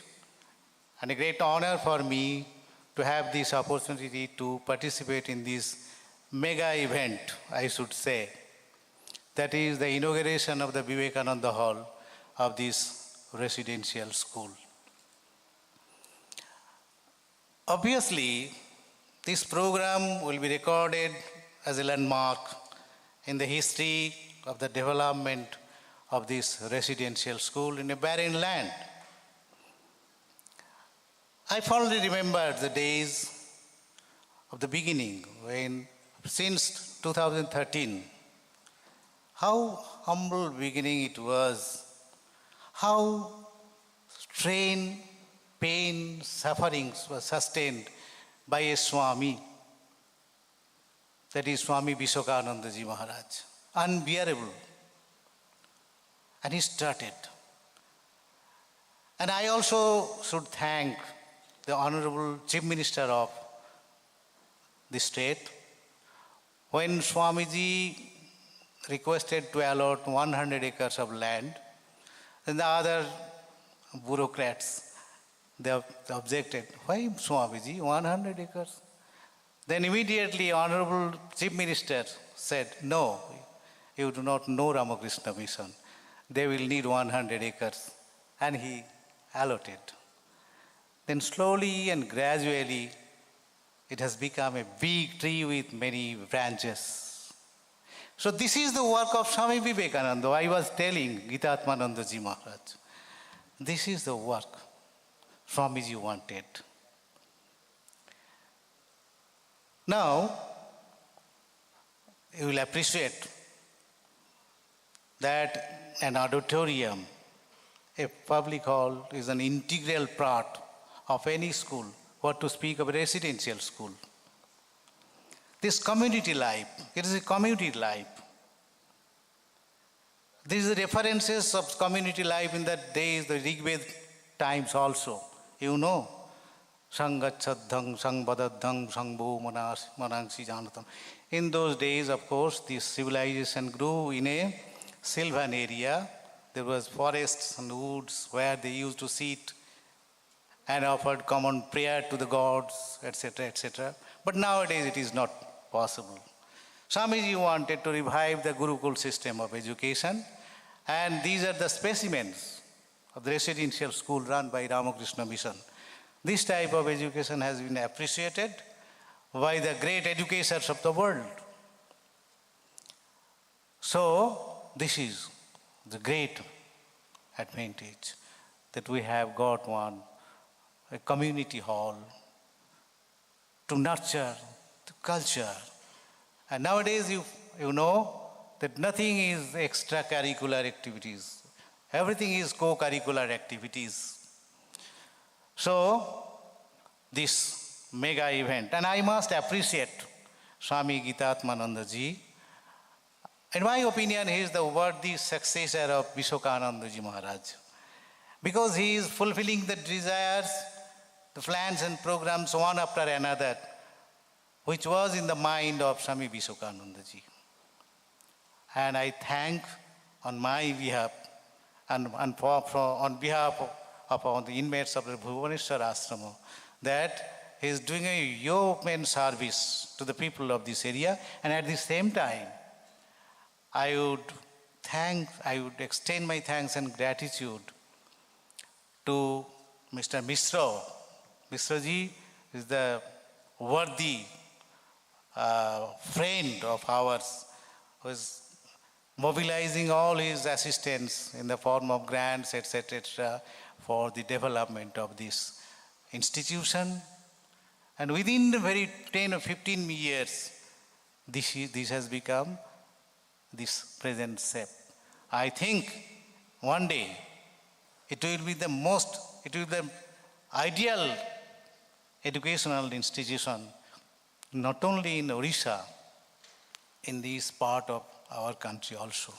and a great honor for me to have this opportunity to participate in this mega event, I should say. That is the inauguration of the Vivekananda Hall of this residential school. Obviously, this program will be recorded as a landmark in the history of the development of this residential school in a barren land. I fondly remember the days of the beginning when, since 2013, how humble beginning it was, how strain, pain, sufferings were sustained by a Swami, that is Swami Vishwakanandaji Maharaj. Unbearable. And he started. And I also should thank the Honorable Chief Minister of the state. When Swamiji requested to allot 100 acres of land, then the other bureaucrats, they objected. Why, Swamiji, 100 acres? Then immediately Honorable Chief Minister said, no, you do not know Ramakrishna Mission. They will need 100 acres. And he allotted. Then slowly and gradually, it has become a big tree with many branches. So this is the work of Swami Vivekananda. I was telling Gitatmanandaji Maharaj. This is the work Swamiji wanted. Now, you will appreciate that an auditorium, a public hall, is an integral part of any school, what to speak of a residential school. This community life, it is a community life. These are references of community life in the days, the Rigved times also. You know, Sangachadhang, Sangbadadhang, Sangbo, Manangsi Janatam. In those days, of course, this civilization grew in a sylvan area. There was forests and woods where they used to sit and offered common prayer to the gods, etc., etc. But nowadays it is not possible. Swamiji wanted to revive the Gurukul system of education, and these are the specimens of the residential school run by Ramakrishna Mission. This type of education has been appreciated by the great educators of the world. So, this is the great advantage that we have got a community hall to nurture the culture. And nowadays, you know that nothing is extracurricular activities. Everything is co-curricular activities. So, this mega event, and I must appreciate Swami Gitatmanandaji. In my opinion, he is the worthy successor of Vishwakanandaji Maharaj, because he is fulfilling the desires, the plans and programs one after another, which was in the mind of Swami Vishwakanandaji. And I thank on my behalf and on behalf of the inmates of the Bhuvaneshwar Ashrama that he is doing a yeoman service to the people of this area, and at the same time, I would extend my thanks and gratitude to Mr. Mishra. Mishra-ji is the worthy friend of ours who is mobilizing all his assistants in the form of grants, etc., for the development of this institution. And within the very 10 or 15 years, this has become this present shape. I think one day it will be the ideal educational institution, not only in Orissa, in this part of our country also.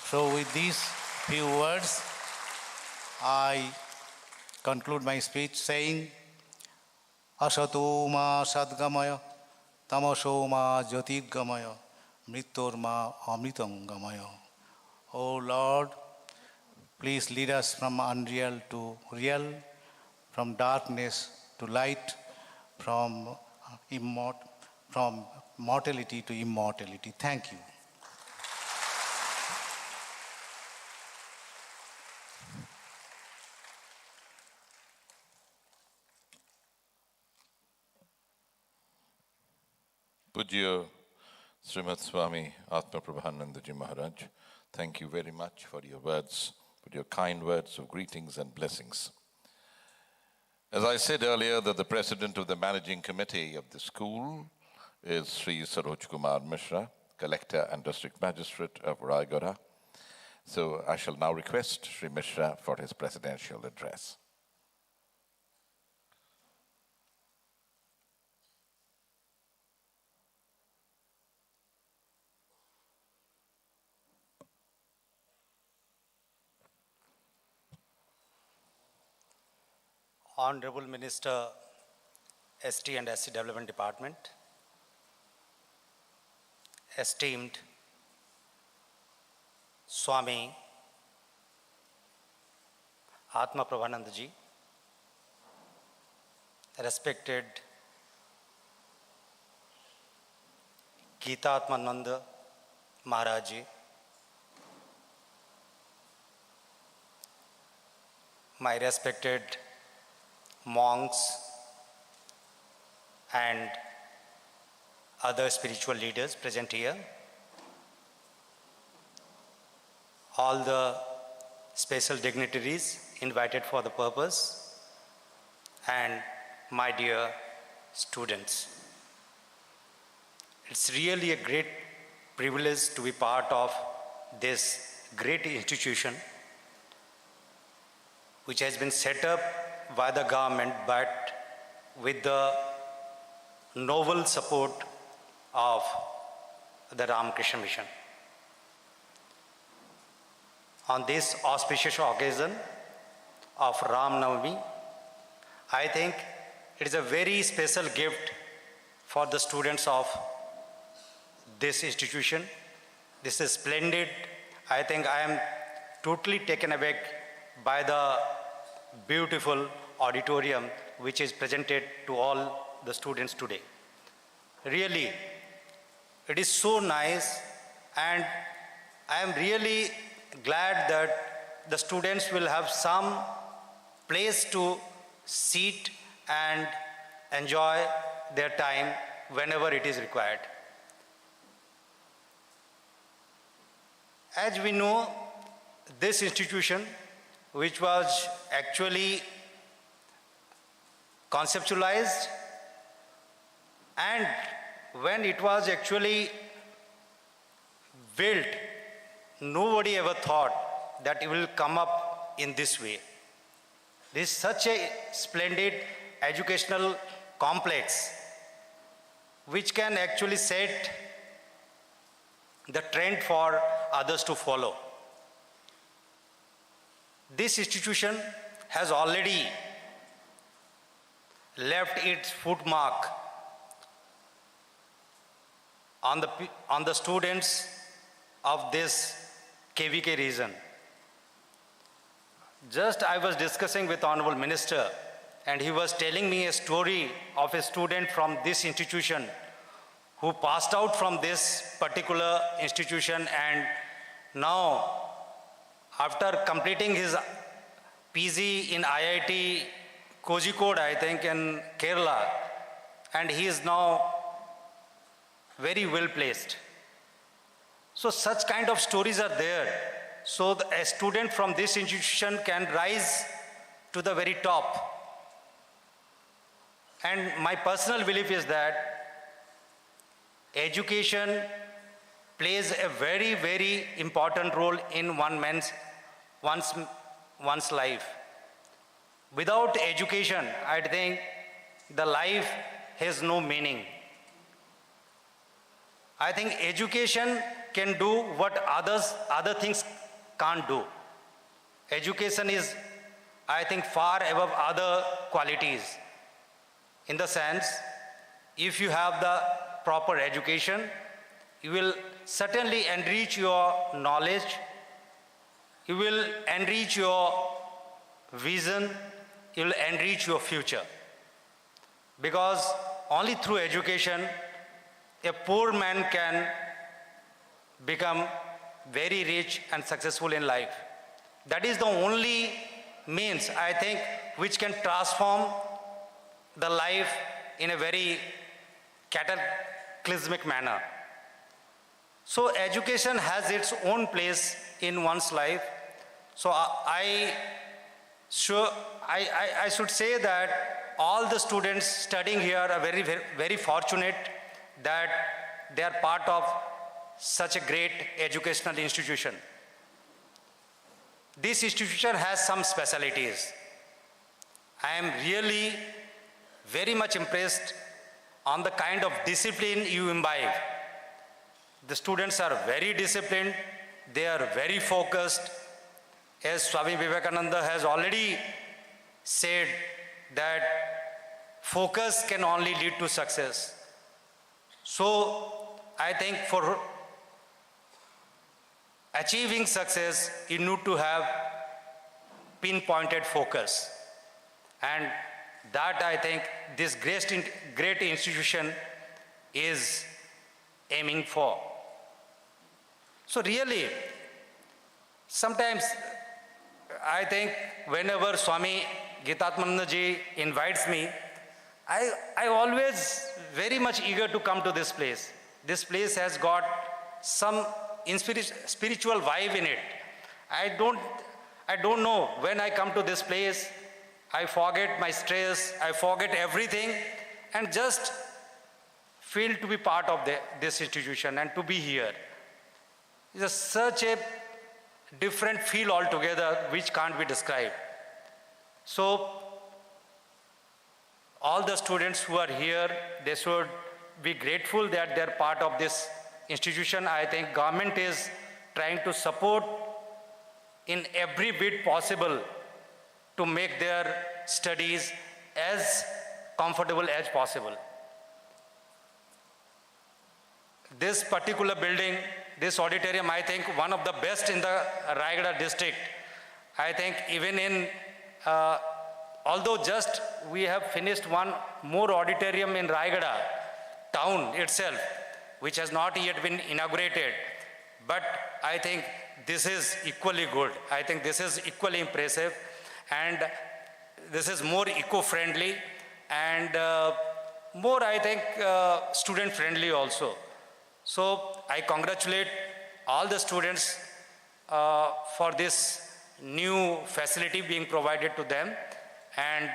So with these few words, I conclude my speech saying, Asato ma sadgamaya, tamaso ma jyotirgamaya, mrityor ma amritam gamaya. O Lord, please lead us from unreal to real, from darkness to light, from mortality to immortality. Thank you. Pujya Srimad Swami Atma Prabhanandaji Maharaj, thank you very much for your words, for your kind words of greetings and blessings. As I said earlier, that the president of the managing committee of the school is Sri Saroj Kumar Mishra, collector and district magistrate of Raigada. So I shall now request Sri Mishra for his presidential address. Honorable Minister, ST and SC Development Department, esteemed Swami Atma Prabhanandaji, respected Geeta Atmananda Maharaji, my respected monks and other spiritual leaders present here, all the special dignitaries invited for the purpose, and my dear students. It's really a great privilege to be part of this great institution which has been set up by the government but with the noble support of the Ramakrishna Mission. On this auspicious occasion of Ram Navami, I think it is a very special gift for the students of this institution. This is splendid. I think I am totally taken aback by the beautiful auditorium which is presented to all the students today. Really, it is so nice, and I am really glad that the students will have some place to sit and enjoy their time whenever it is required. As we know, this institution, which was actually conceptualized, and when it was actually built, nobody ever thought that it will come up in this way. This is such a splendid educational complex which can actually set the trend for others to follow. This institution has already left its footmark on the students of this KVK region. Just I was discussing with Honorable Minister, and he was telling me a story of a student from this institution who passed out from this particular institution, and now after completing his PG in IIT Kozhikode, I think in Kerala, and he is now very well placed. So such kind of stories are there. So a student from this institution can rise to the very top. And my personal belief is that education plays a very, very important role in one's life. Without education, I think the life has no meaning. I think education can do what other things can't do. Education is, I think, far above other qualities. In the sense, if you have the proper education, you will certainly enrich your knowledge, you will enrich your vision, you will enrich your future. Because only through education, a poor man can become very rich and successful in life. That is the only means, I think, which can transform the life in a very cataclysmic manner. So education has its own place in one's life. So I So I should say that all the students studying here are very fortunate that they are part of such a great educational institution. This institution has some specialities. I am really very much impressed on the kind of discipline you imbibe. The students are very disciplined, they are very focused. As Swami Vivekananda has already said that focus can only lead to success. So I think for achieving success, you need to have pinpointed focus. And that I think this great institution is aiming for. So really, sometimes I think whenever Swami Gitatmananda ji invites me, I always very much eager to come to this place. This place has got some spiritual vibe in it. I don't know, when I come to this place, I forget my stress, I forget everything, and just feel to be part of this institution and to be here. It's such a different feel altogether which can't be described. So all the students who are here, they should be grateful that they're part of this institution. I think government is trying to support in every bit possible to make their studies as comfortable as possible. This particular building, this auditorium, I think one of the best in the Rayagada district. I think even in, although just we have finished one more auditorium in Rayagada town itself, which has not yet been inaugurated, but I think this is equally good. I think this is equally impressive, and this is more eco-friendly and more, I think, student-friendly also. So I congratulate all the students for this new facility being provided to them, and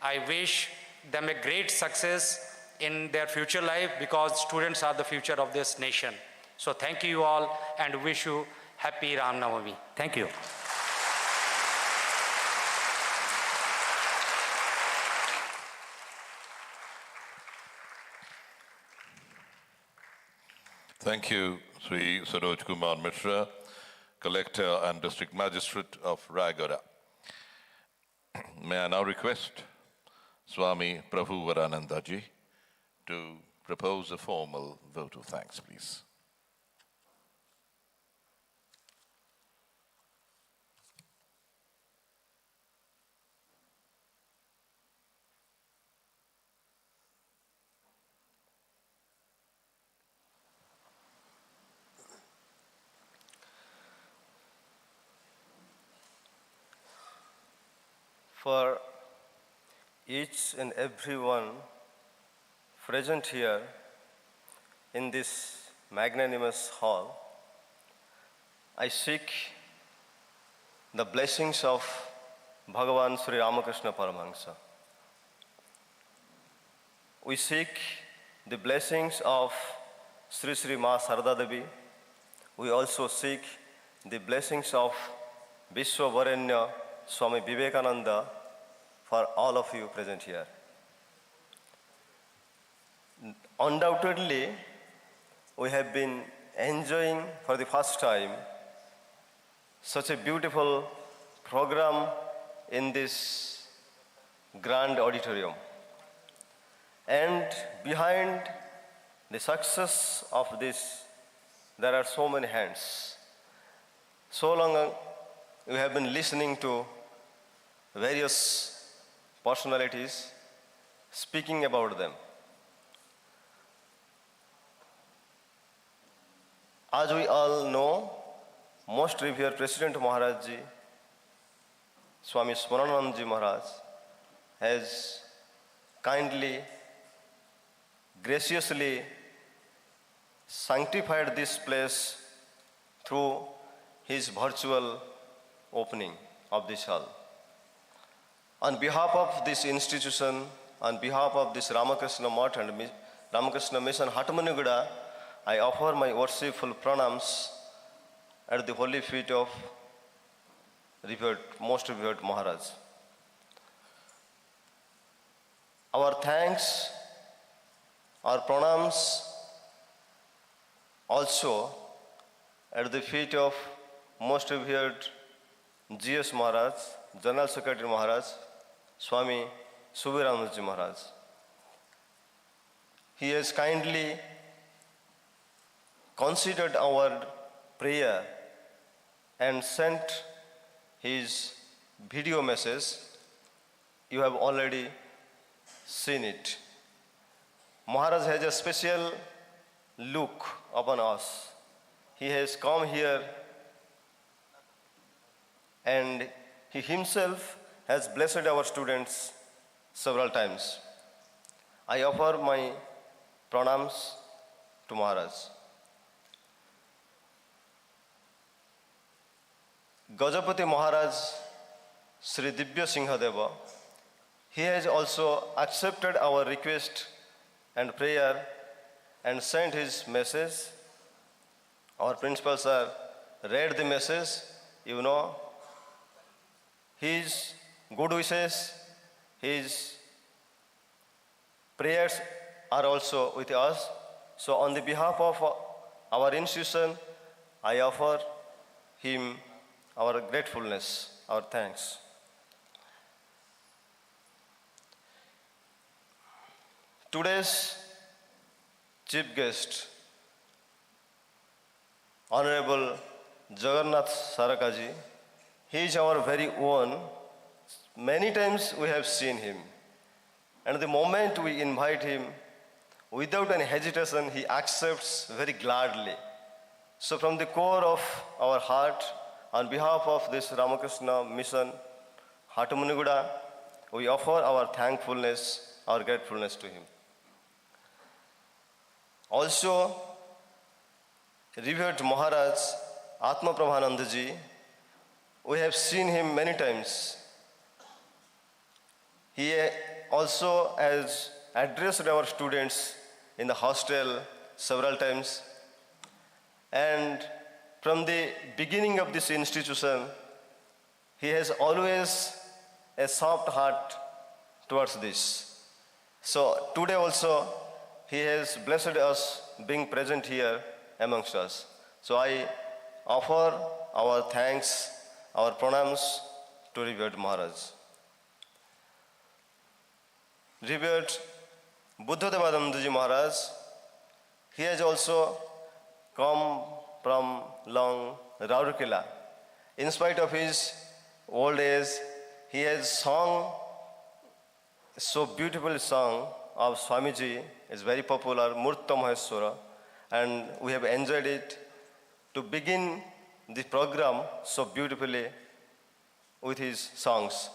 I wish them a great success in their future life, because students are the future of this nation. So thank you all and wish you happy Ram Navami. Thank you. Thank you, Sri Saroj Kumar Mishra, Collector and District Magistrate of Rayagada. May I now request Swami Prabhu Varananda ji to propose a formal vote of thanks, please. For each and everyone present here in this magnanimous hall, I seek the blessings of Bhagavan Sri Ramakrishna Paramahansa. We seek the blessings of Sri Sri Ma Sarada Devi. We also seek the blessings of Vishwavaranya Swami Vivekananda for all of you present here. Undoubtedly, we have been enjoying for the first time such a beautiful program in this grand auditorium. And behind the success of this, there are so many hands. So long we have been listening to various personalities speaking about them. As we all know, most revered President Maharaj Ji, Swami Smaranand Ji Maharaj, has kindly, graciously sanctified this place through his virtual opening of this hall. On behalf of this institution, on behalf of this Ramakrishna Math and Ramakrishna Mission Hatamaniguda, I offer my worshipful pranams at the holy feet of most revered Maharaj. Our thanks, our pranams also at the feet of most revered G.S. Maharaj, General Secretary Maharaj, Swami Subiranandaji Maharaj. He has kindly considered our prayer and sent his video message. You have already seen it. Maharaj has a special look upon us. He has come here and he himself has blessed our students several times. I offer my pranams to Maharaj. Gajapati Maharaj, Sri Dibya Singhadeva, he has also accepted our request and prayer and sent his message. Our principal sir read the message. You know, his good wishes, his prayers are also with us. So on the behalf of our institution, I offer him our gratefulness, our thanks. Today's chief guest, Honorable Jagannath Sarakaji, he is our very own. Many times we have seen him. And the moment we invite him, without any hesitation, he accepts very gladly. So from the core of our heart, on behalf of this Ramakrishna Mission, Hatamaniguda, we offer our thankfulness, our gratefulness to him. Also, revered Maharaj, Atma Prabhanandaji, we have seen him many times. He also has addressed our students in the hostel several times. And from the beginning of this institution, he has always a soft heart towards this. So today also, he has blessed us being present here amongst us. So I offer our thanks, our pranams to revered Maharaj. Revered Buddhadevanandaji Maharaj, he has also come from long Rourkela. In spite of his old age, he has sung a so beautiful song of Swamiji. It's very popular, Murta Maheshwara, and we have enjoyed it to begin the program so beautifully with his songs.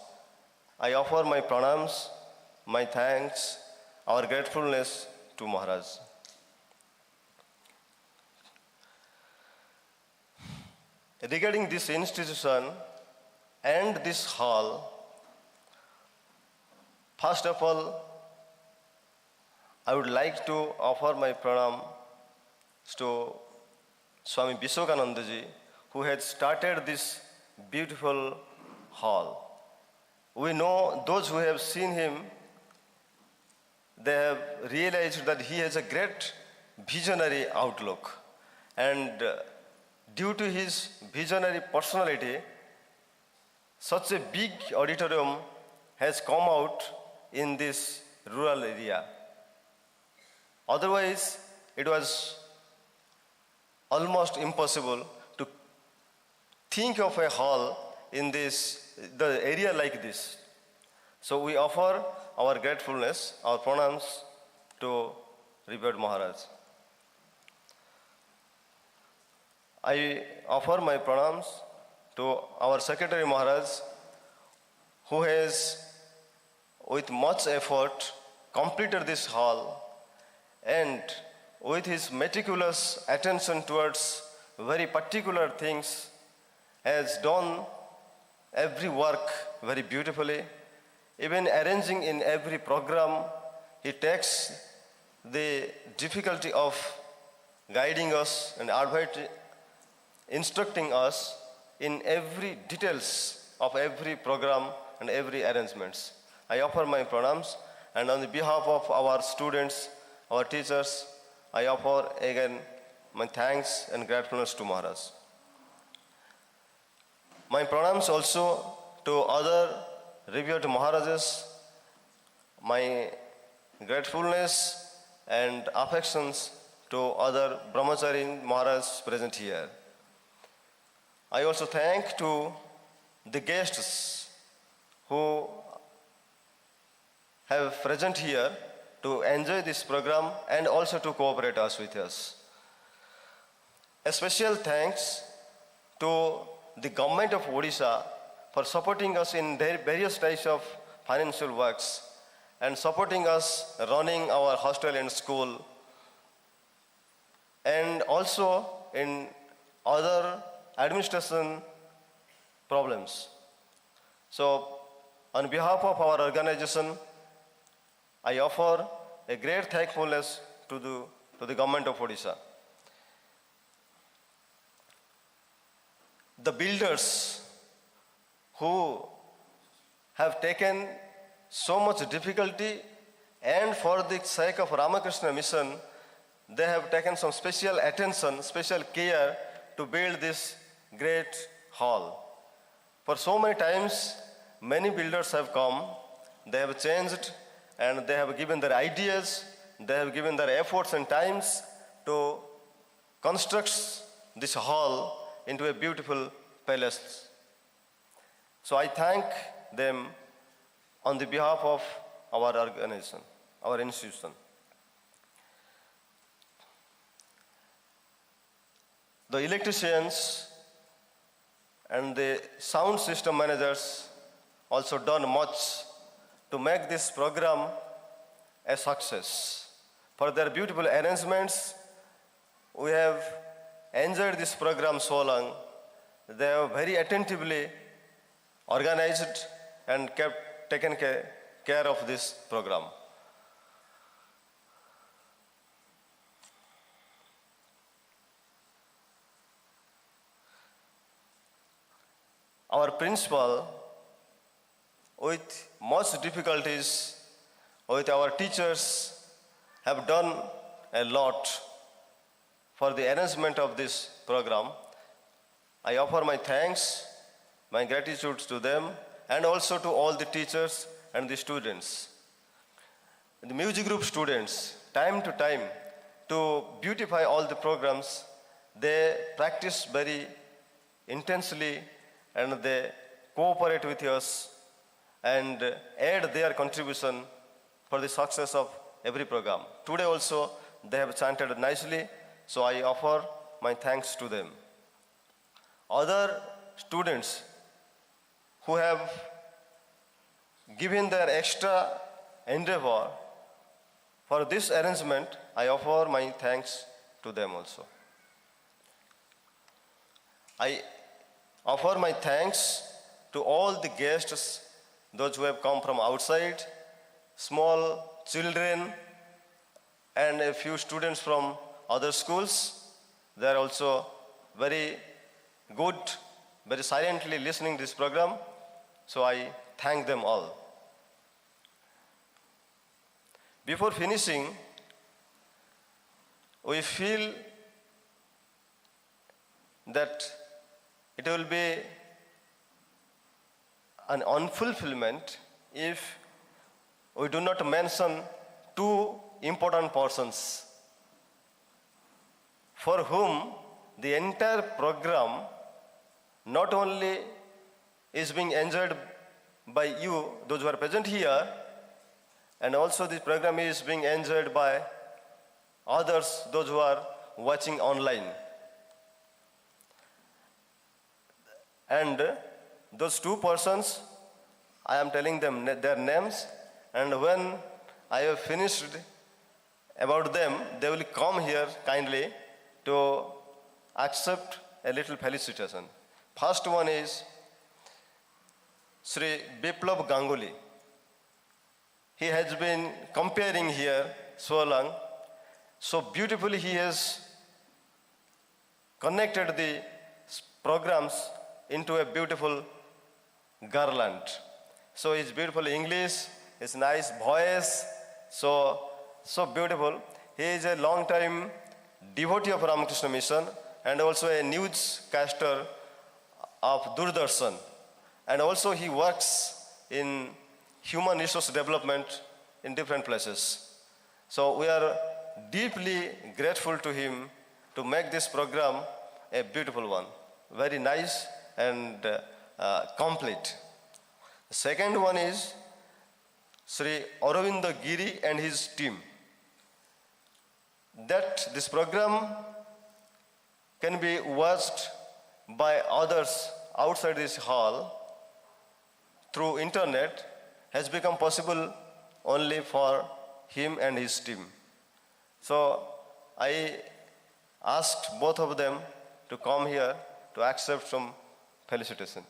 I offer my pranams, my thanks, our gratefulness to Maharaj. Regarding this institution and this hall, first of all, I would like to offer my pranam to Swami Vishwakanandaji, who had started this beautiful hall. We know those who have seen him, they have realized that he has a great visionary outlook. And due to his visionary personality, such a big auditorium has come out in this rural area. Otherwise, it was almost impossible to think of a hall in the area like this. So we offer our gratefulness, our pranams to revered Maharaj. I offer my pranams to our Secretary Maharaj, who has, with much effort, completed this hall, and with his meticulous attention towards very particular things, has done every work very beautifully. Even arranging in every program, he takes the difficulty of guiding us and instructing us in every details of every program and every arrangements. I offer my pranams, and on the behalf of our students, our teachers, I offer again my thanks and gratefulness to Maharaj. My pranams also to other revered Maharajas, my gratefulness and affections to other Brahmachari Maharaj present here. I also thank to the guests who have present here to enjoy this program and also to cooperate us with us. A special thanks to the government of Odisha for supporting us in their various types of financial works and supporting us running our hostel and school, and also in other administration problems. So on behalf of our organization, I offer a great thankfulness to the government of Odisha. The builders who have taken so much difficulty, and for the sake of Ramakrishna Mission, they have taken some special attention, special care to build this great hall. For so many times, many builders have come, they have changed, and they have given their ideas, they have given their efforts and times to construct this hall into a beautiful palace. So I thank them on the behalf of our organization, our institution. The electricians and the sound system managers also done much to make this program a success. For their beautiful arrangements, we have enjoyed this program so long. They have very attentively organized and taken care of this program. Our principal, with much difficulties, with our teachers, have done a lot for the arrangement of this program. I offer my thanks, my gratitude to them, and also to all the teachers and the students. The music group students, time to time, to beautify all the programs, they practice very intensely and they cooperate with us and add their contribution for the success of every program. Today also, they have chanted nicely, so I offer my thanks to them. Other students who have given their extra endeavor for this arrangement, I offer my thanks to them also. I offer my thanks to all the guests, those who have come from outside, small children, and a few students from other schools. They are also very good, very silently listening to this program. So I thank them all. Before finishing, we feel that it will be an unfulfillment if we do not mention two important persons for whom the entire program not only is being enjoyed by you, those who are present here, and also this program is being enjoyed by others, those who are watching online. And those two persons, I am telling them their names, and when I have finished about them, they will come here kindly to accept a little felicitation. First one is Sri Biplab Ganguly. he has been comparing here so long. So beautifully he has connected the programs into a beautiful garland. So his beautiful English, his nice voice, so beautiful. He is a long-time devotee of Ramakrishna Mission and also a newscaster of Doordarshan. And also he works in human resource development in different places. So we are deeply grateful to him to make this program a beautiful one, very nice and complete. The second one is Sri Aurobindo Giri and his team. That this program can be watched by others outside this hall through internet has become possible only for him and his team. So I asked both of them to come here to accept some felicitation.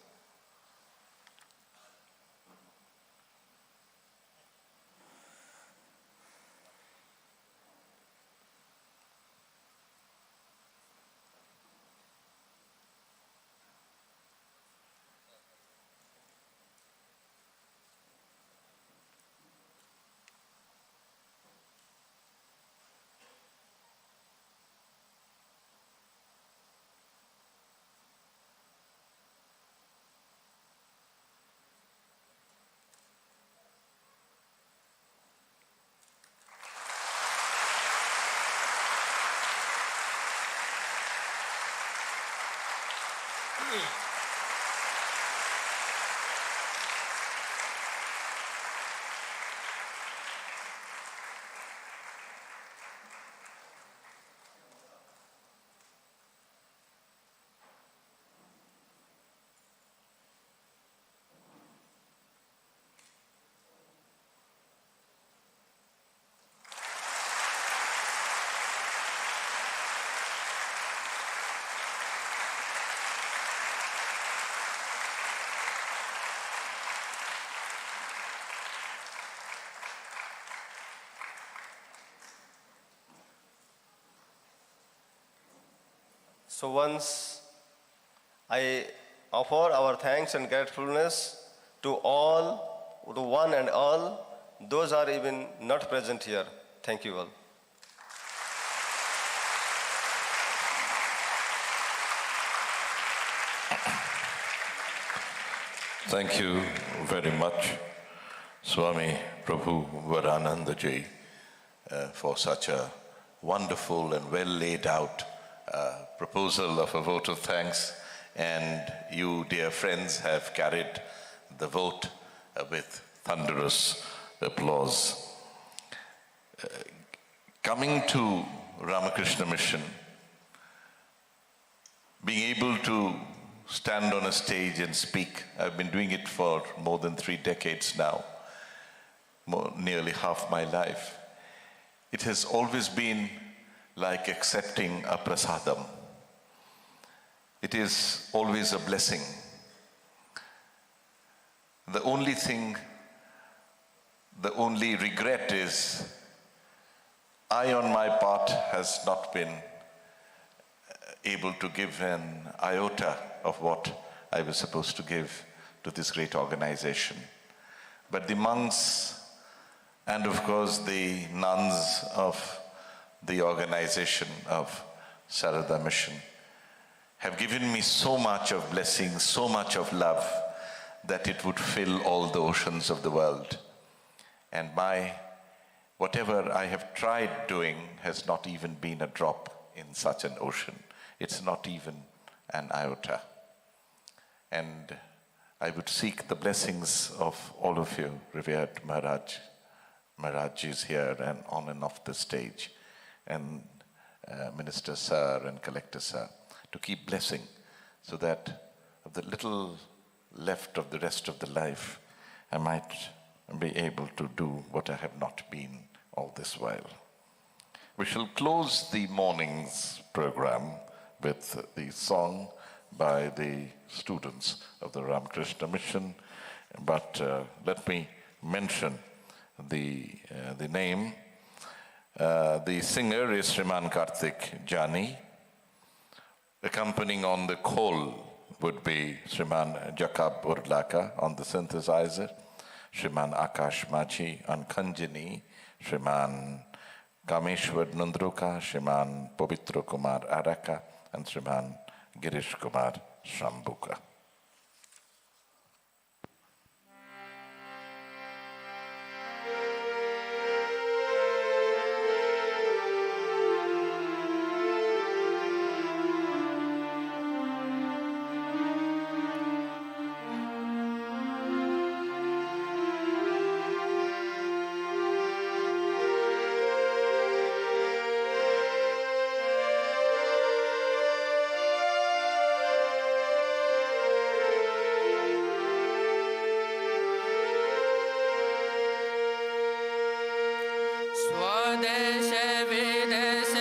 So once I offer our thanks and gratefulness to all, to one and all, those are even not present here. Thank you all. Thank you very much, Swami Prabhu Varanandaji, for such a wonderful and well laid out proposal of a vote of thanks. And you, dear friends, have carried the vote with thunderous applause. Coming to Ramakrishna Mission, being able to stand on a stage and speak, I've been doing it for more than 3 decades now, nearly half my life. It has always been like accepting a prasadam. It is always a blessing. The only regret is I on my part has not been able to give an iota of what I was supposed to give to this great organization. But the monks and of course the nuns of the organization of Sarada Mission have given me so much of blessing, so much of love, that it would fill all the oceans of the world. And whatever I have tried doing has not even been a drop in such an ocean. It's not even an iota. And I would seek the blessings of all of you, revered Maharaj. Maharaj is here and on and off the stage, and Minister Sir and Collector Sir, to keep blessing, so that of the little left of the rest of the life, I might be able to do what I have not been all this while. We shall close the morning's program with the song by the students of the Ramakrishna Mission, but let me mention the name. The singer is Shriman Karthik Jani. Accompanying on the khol would be Shriman Jakab Urlaka on the synthesizer, Shriman Akash Machi on Khanjini, Shriman Kameshwar Nundruka, Shriman Pavitra Kumar Araka, and Shriman Girish Kumar Shrambuka. स्वदेश विदेश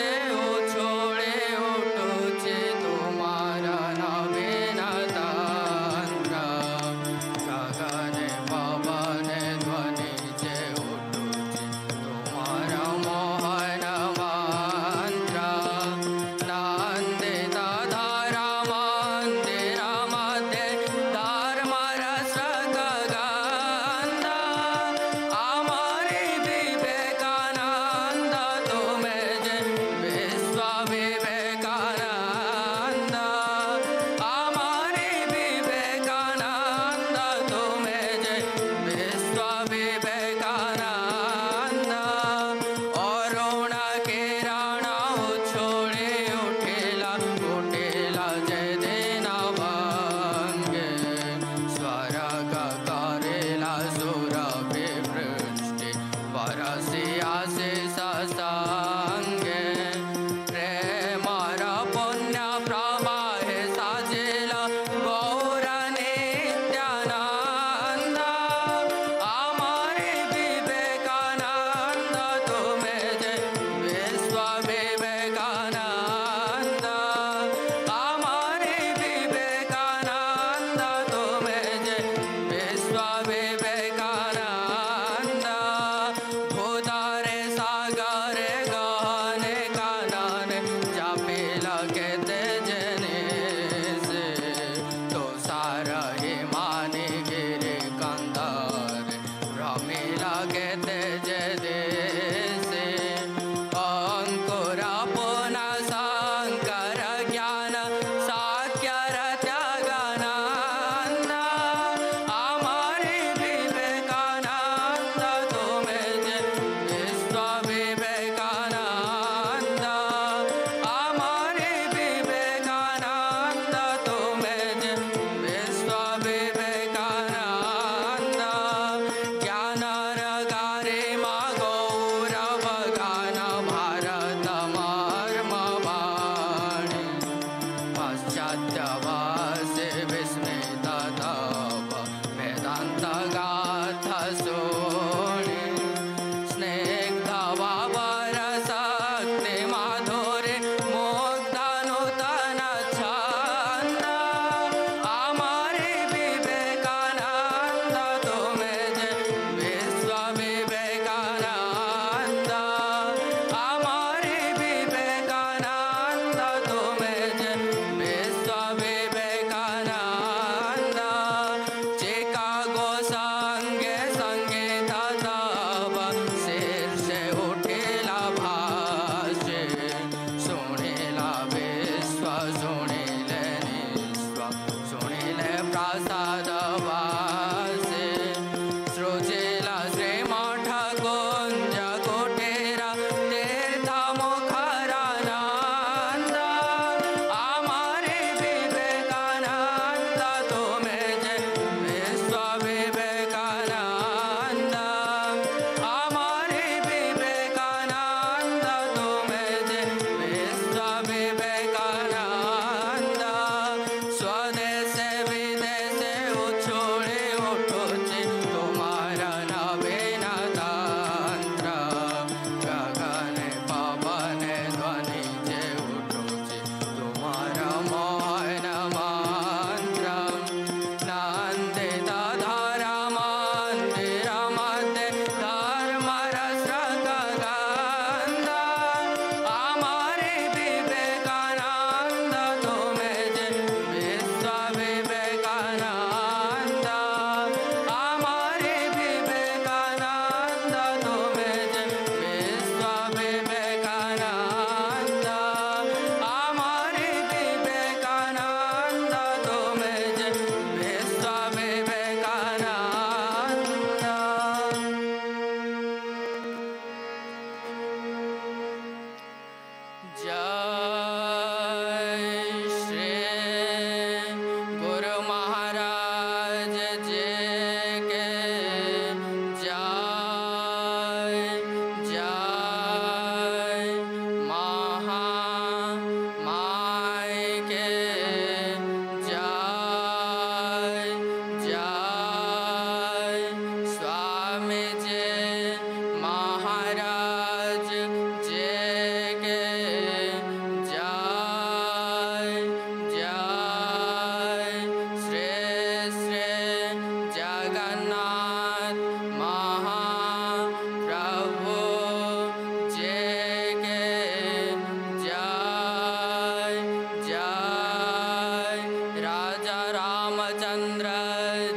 रामचंद्र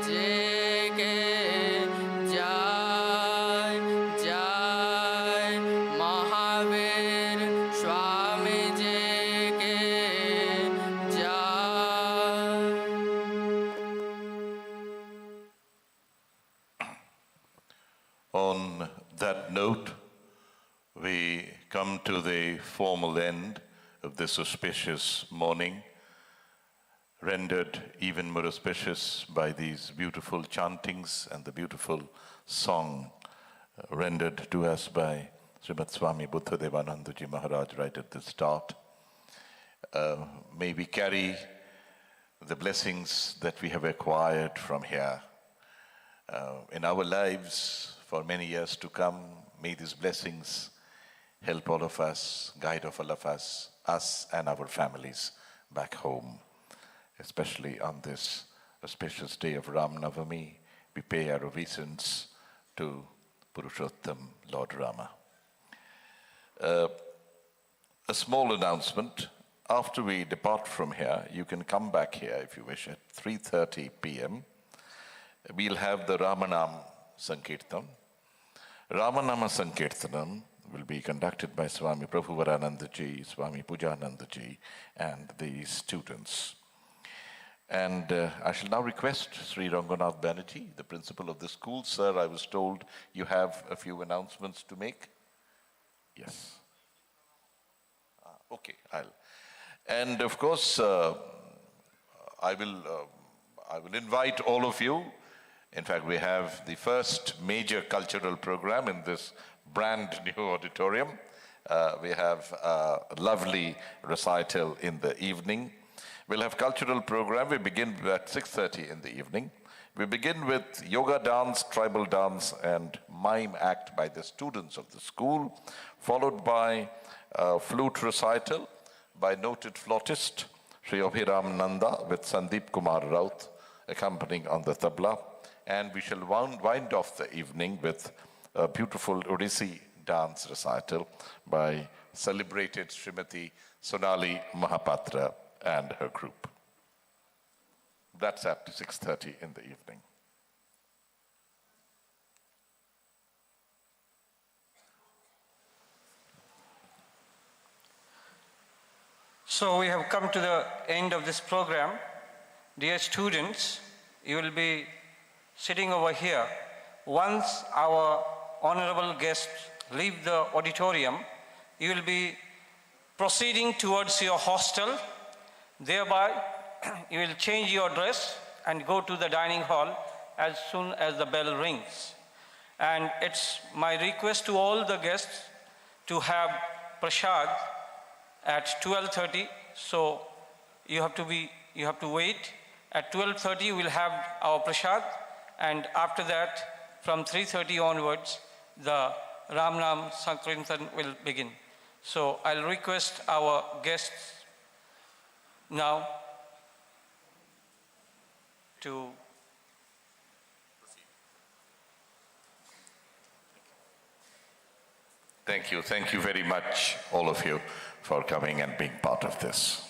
जी के जय जय महावीर स्वामी जी के जय। On that note, we come to the formal end of this auspicious morning, rendered even more auspicious by these beautiful chantings and the beautiful song rendered to us by Srimad Swami Buddha Devananda Ji Maharaj right at the start. May we carry the blessings that we have acquired from here in our lives for many years to come. May these blessings help all of us, guide all of us and our families back home. Especially on this auspicious day of Ram Navami, we pay our obeisance to Purushottam, Lord Rama. A small announcement. After we depart from here, you can come back here if you wish at 3:30 p.m. We'll have the Ramanam Sankirtan. Ramanama Sankirtanam will be conducted by Swami Prabhuvarananda Ji, Swami Pujananda Ji, and the students. And I shall now request Sri Ranganath Banerjee, the principal of the school. Sir, I was told you have a few announcements to make. Yes. Okay, and of course, I will invite all of you. In fact, we have the first major cultural program in this brand new auditorium. We have a lovely recital in the evening. We'll have cultural program. We begin at 6:30 in the evening. We begin with yoga dance, tribal dance, and mime act by the students of the school, followed by a flute recital by noted flautist Sri Abhiram Nanda with Sandeep Kumar Raut accompanying on the tabla. And we shall wind off the evening with a beautiful Odissi dance recital by celebrated Srimati Sonali Mahapatra and her group. That's at 6:30 in the evening. So we have come to the end of this program. Dear students, you will be sitting over here. Once our honorable guests leave the auditorium, you will be proceeding towards your hostel. Thereby, you will change your dress and go to the dining hall as soon as the bell rings. And it's my request to all the guests to have prasad at 12:30. So you have to wait. At 12:30 we'll have our prasad, and after that, from 3:30 onwards, the Ram Nam Sankirtan will begin. So I'll request our guests now to Thank you. Thank you very much, all of you, for coming and being part of this.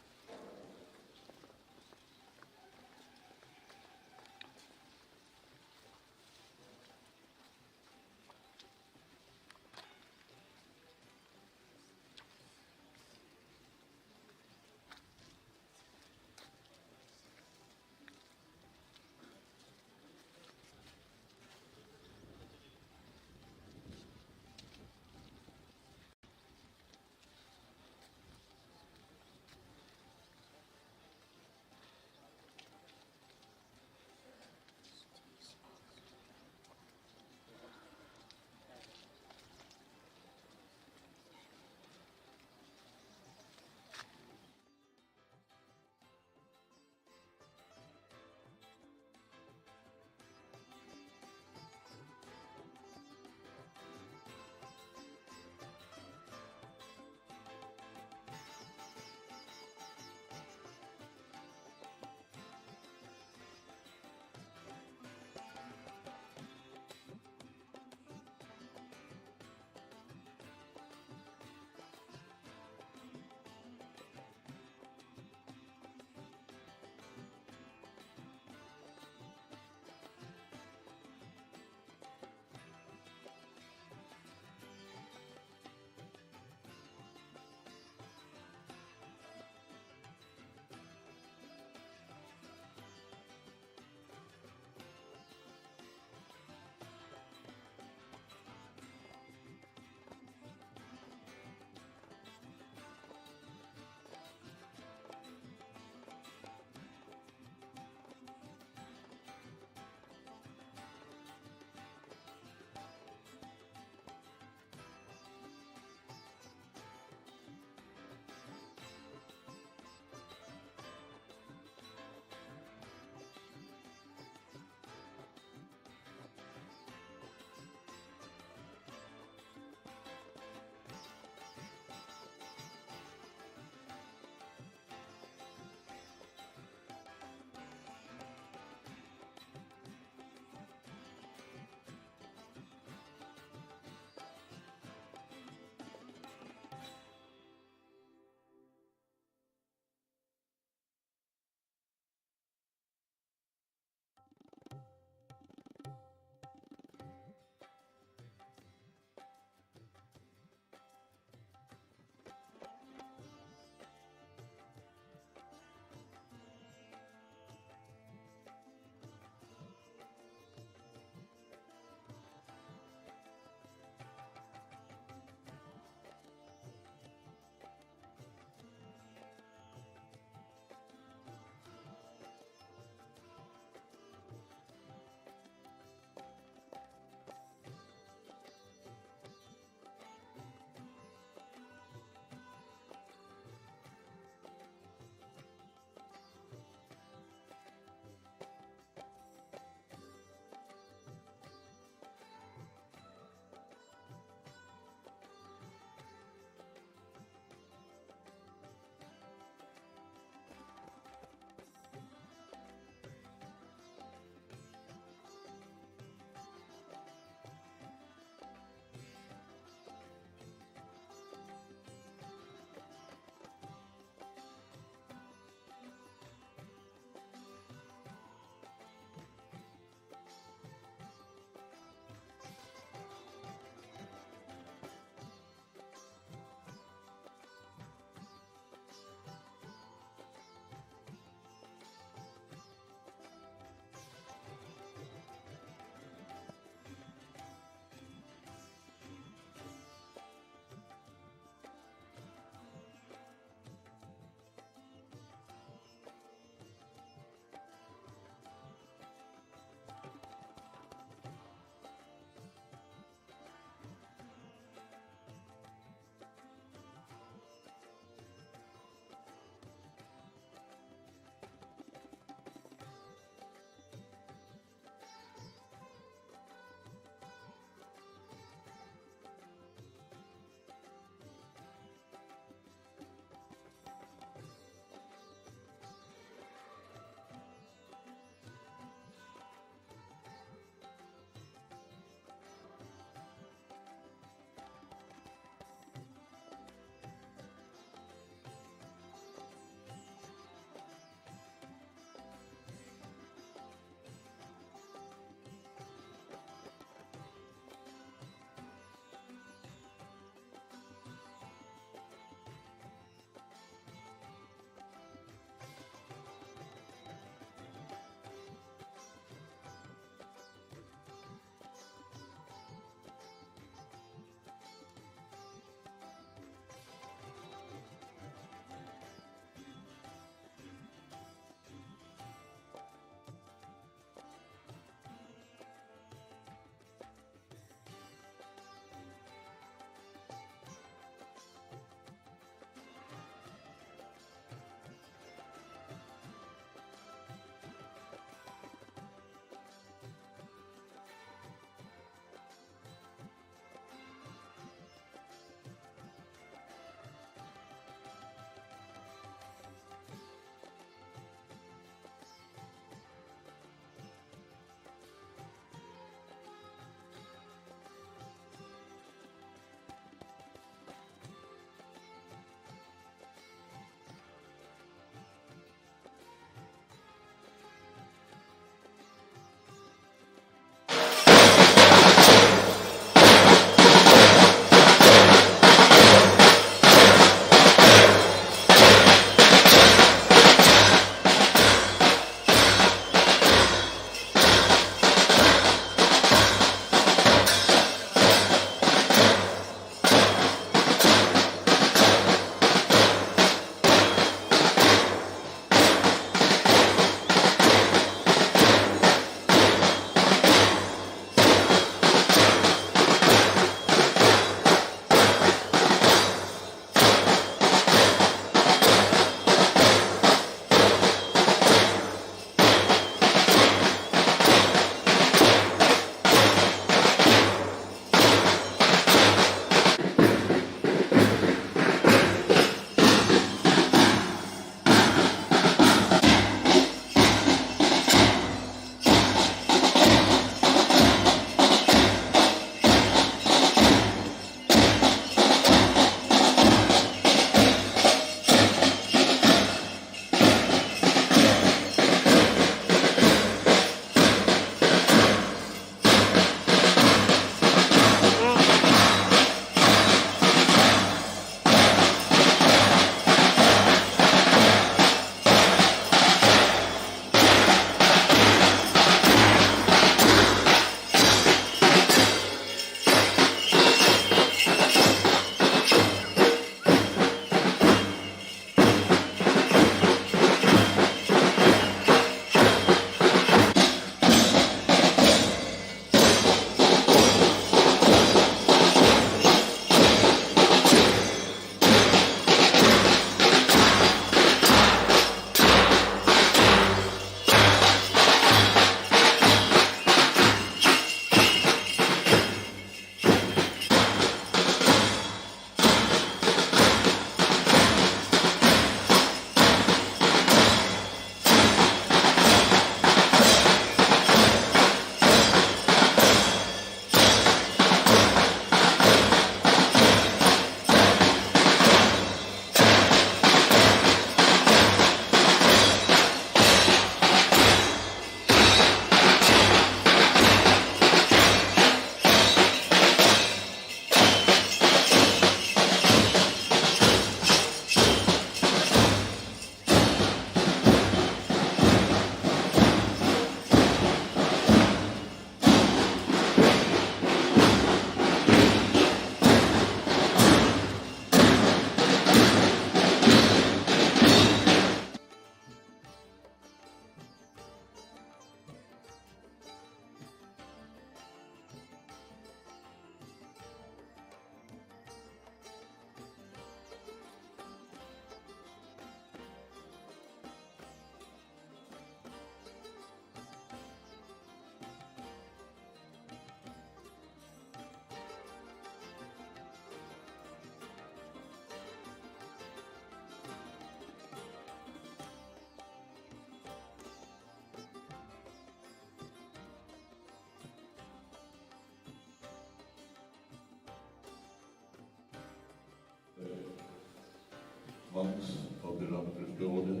monks of the Ramakrishna Order,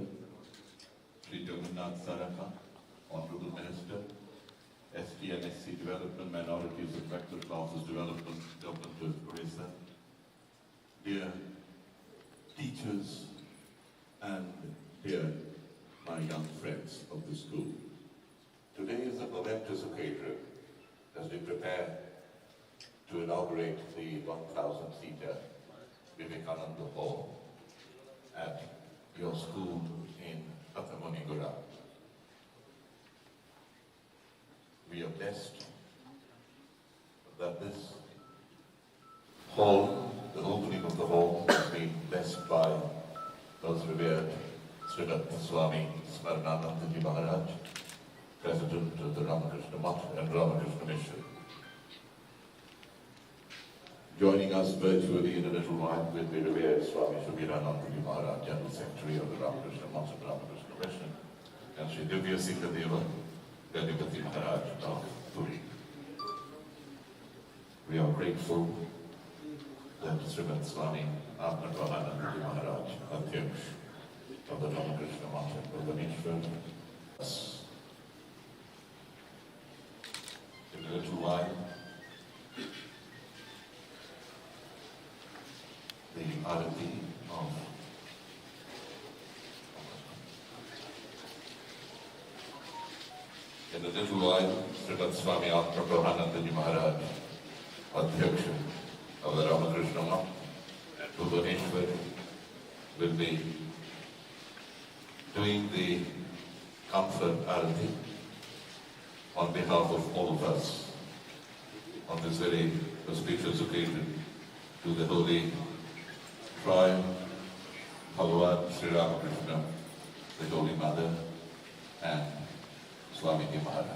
Sri Jagannath Saraka, Honorable Minister, STNSC Development, Minorities and Backward Classes Development, Government of Orissa, dear teachers, and dear my young friends of the school. Today is a momentous occasion as we prepare to inaugurate the 1,000-seater Vivekananda Hall at your school in Atamonigura. We are blessed that this hall, the opening of the hall, has been blessed by those revered Srimad Swami Smarananandaji Maharaj, President of the Ramakrishna Math and Ramakrishna Mission. Joining us virtually in a little while will be revered Swami Subhiranandaji Maharaj, General Secretary of the Ramakrishna Math and Ramakrishna Mission, and Sri Divya Sikadeva, Ganipati Maharaj of Puri. We are grateful that Srimad Swami Atmanavanandaji Maharaj, Adhyaksh of the Ramakrishna Math and Bhubaneswar, in a little while, the Arati of in a little while, Srimad Swami Atmanavanandaji Maharaj, Adhyaksha of the Ramakrishna Math and Bhubaneswar, will be doing the comfort Arati on behalf of all of us on this very auspicious occasion to the Holy Tribe, Bhagavan Sri Ramakrishna, the Holy Mother, and Swamiji Maharaj.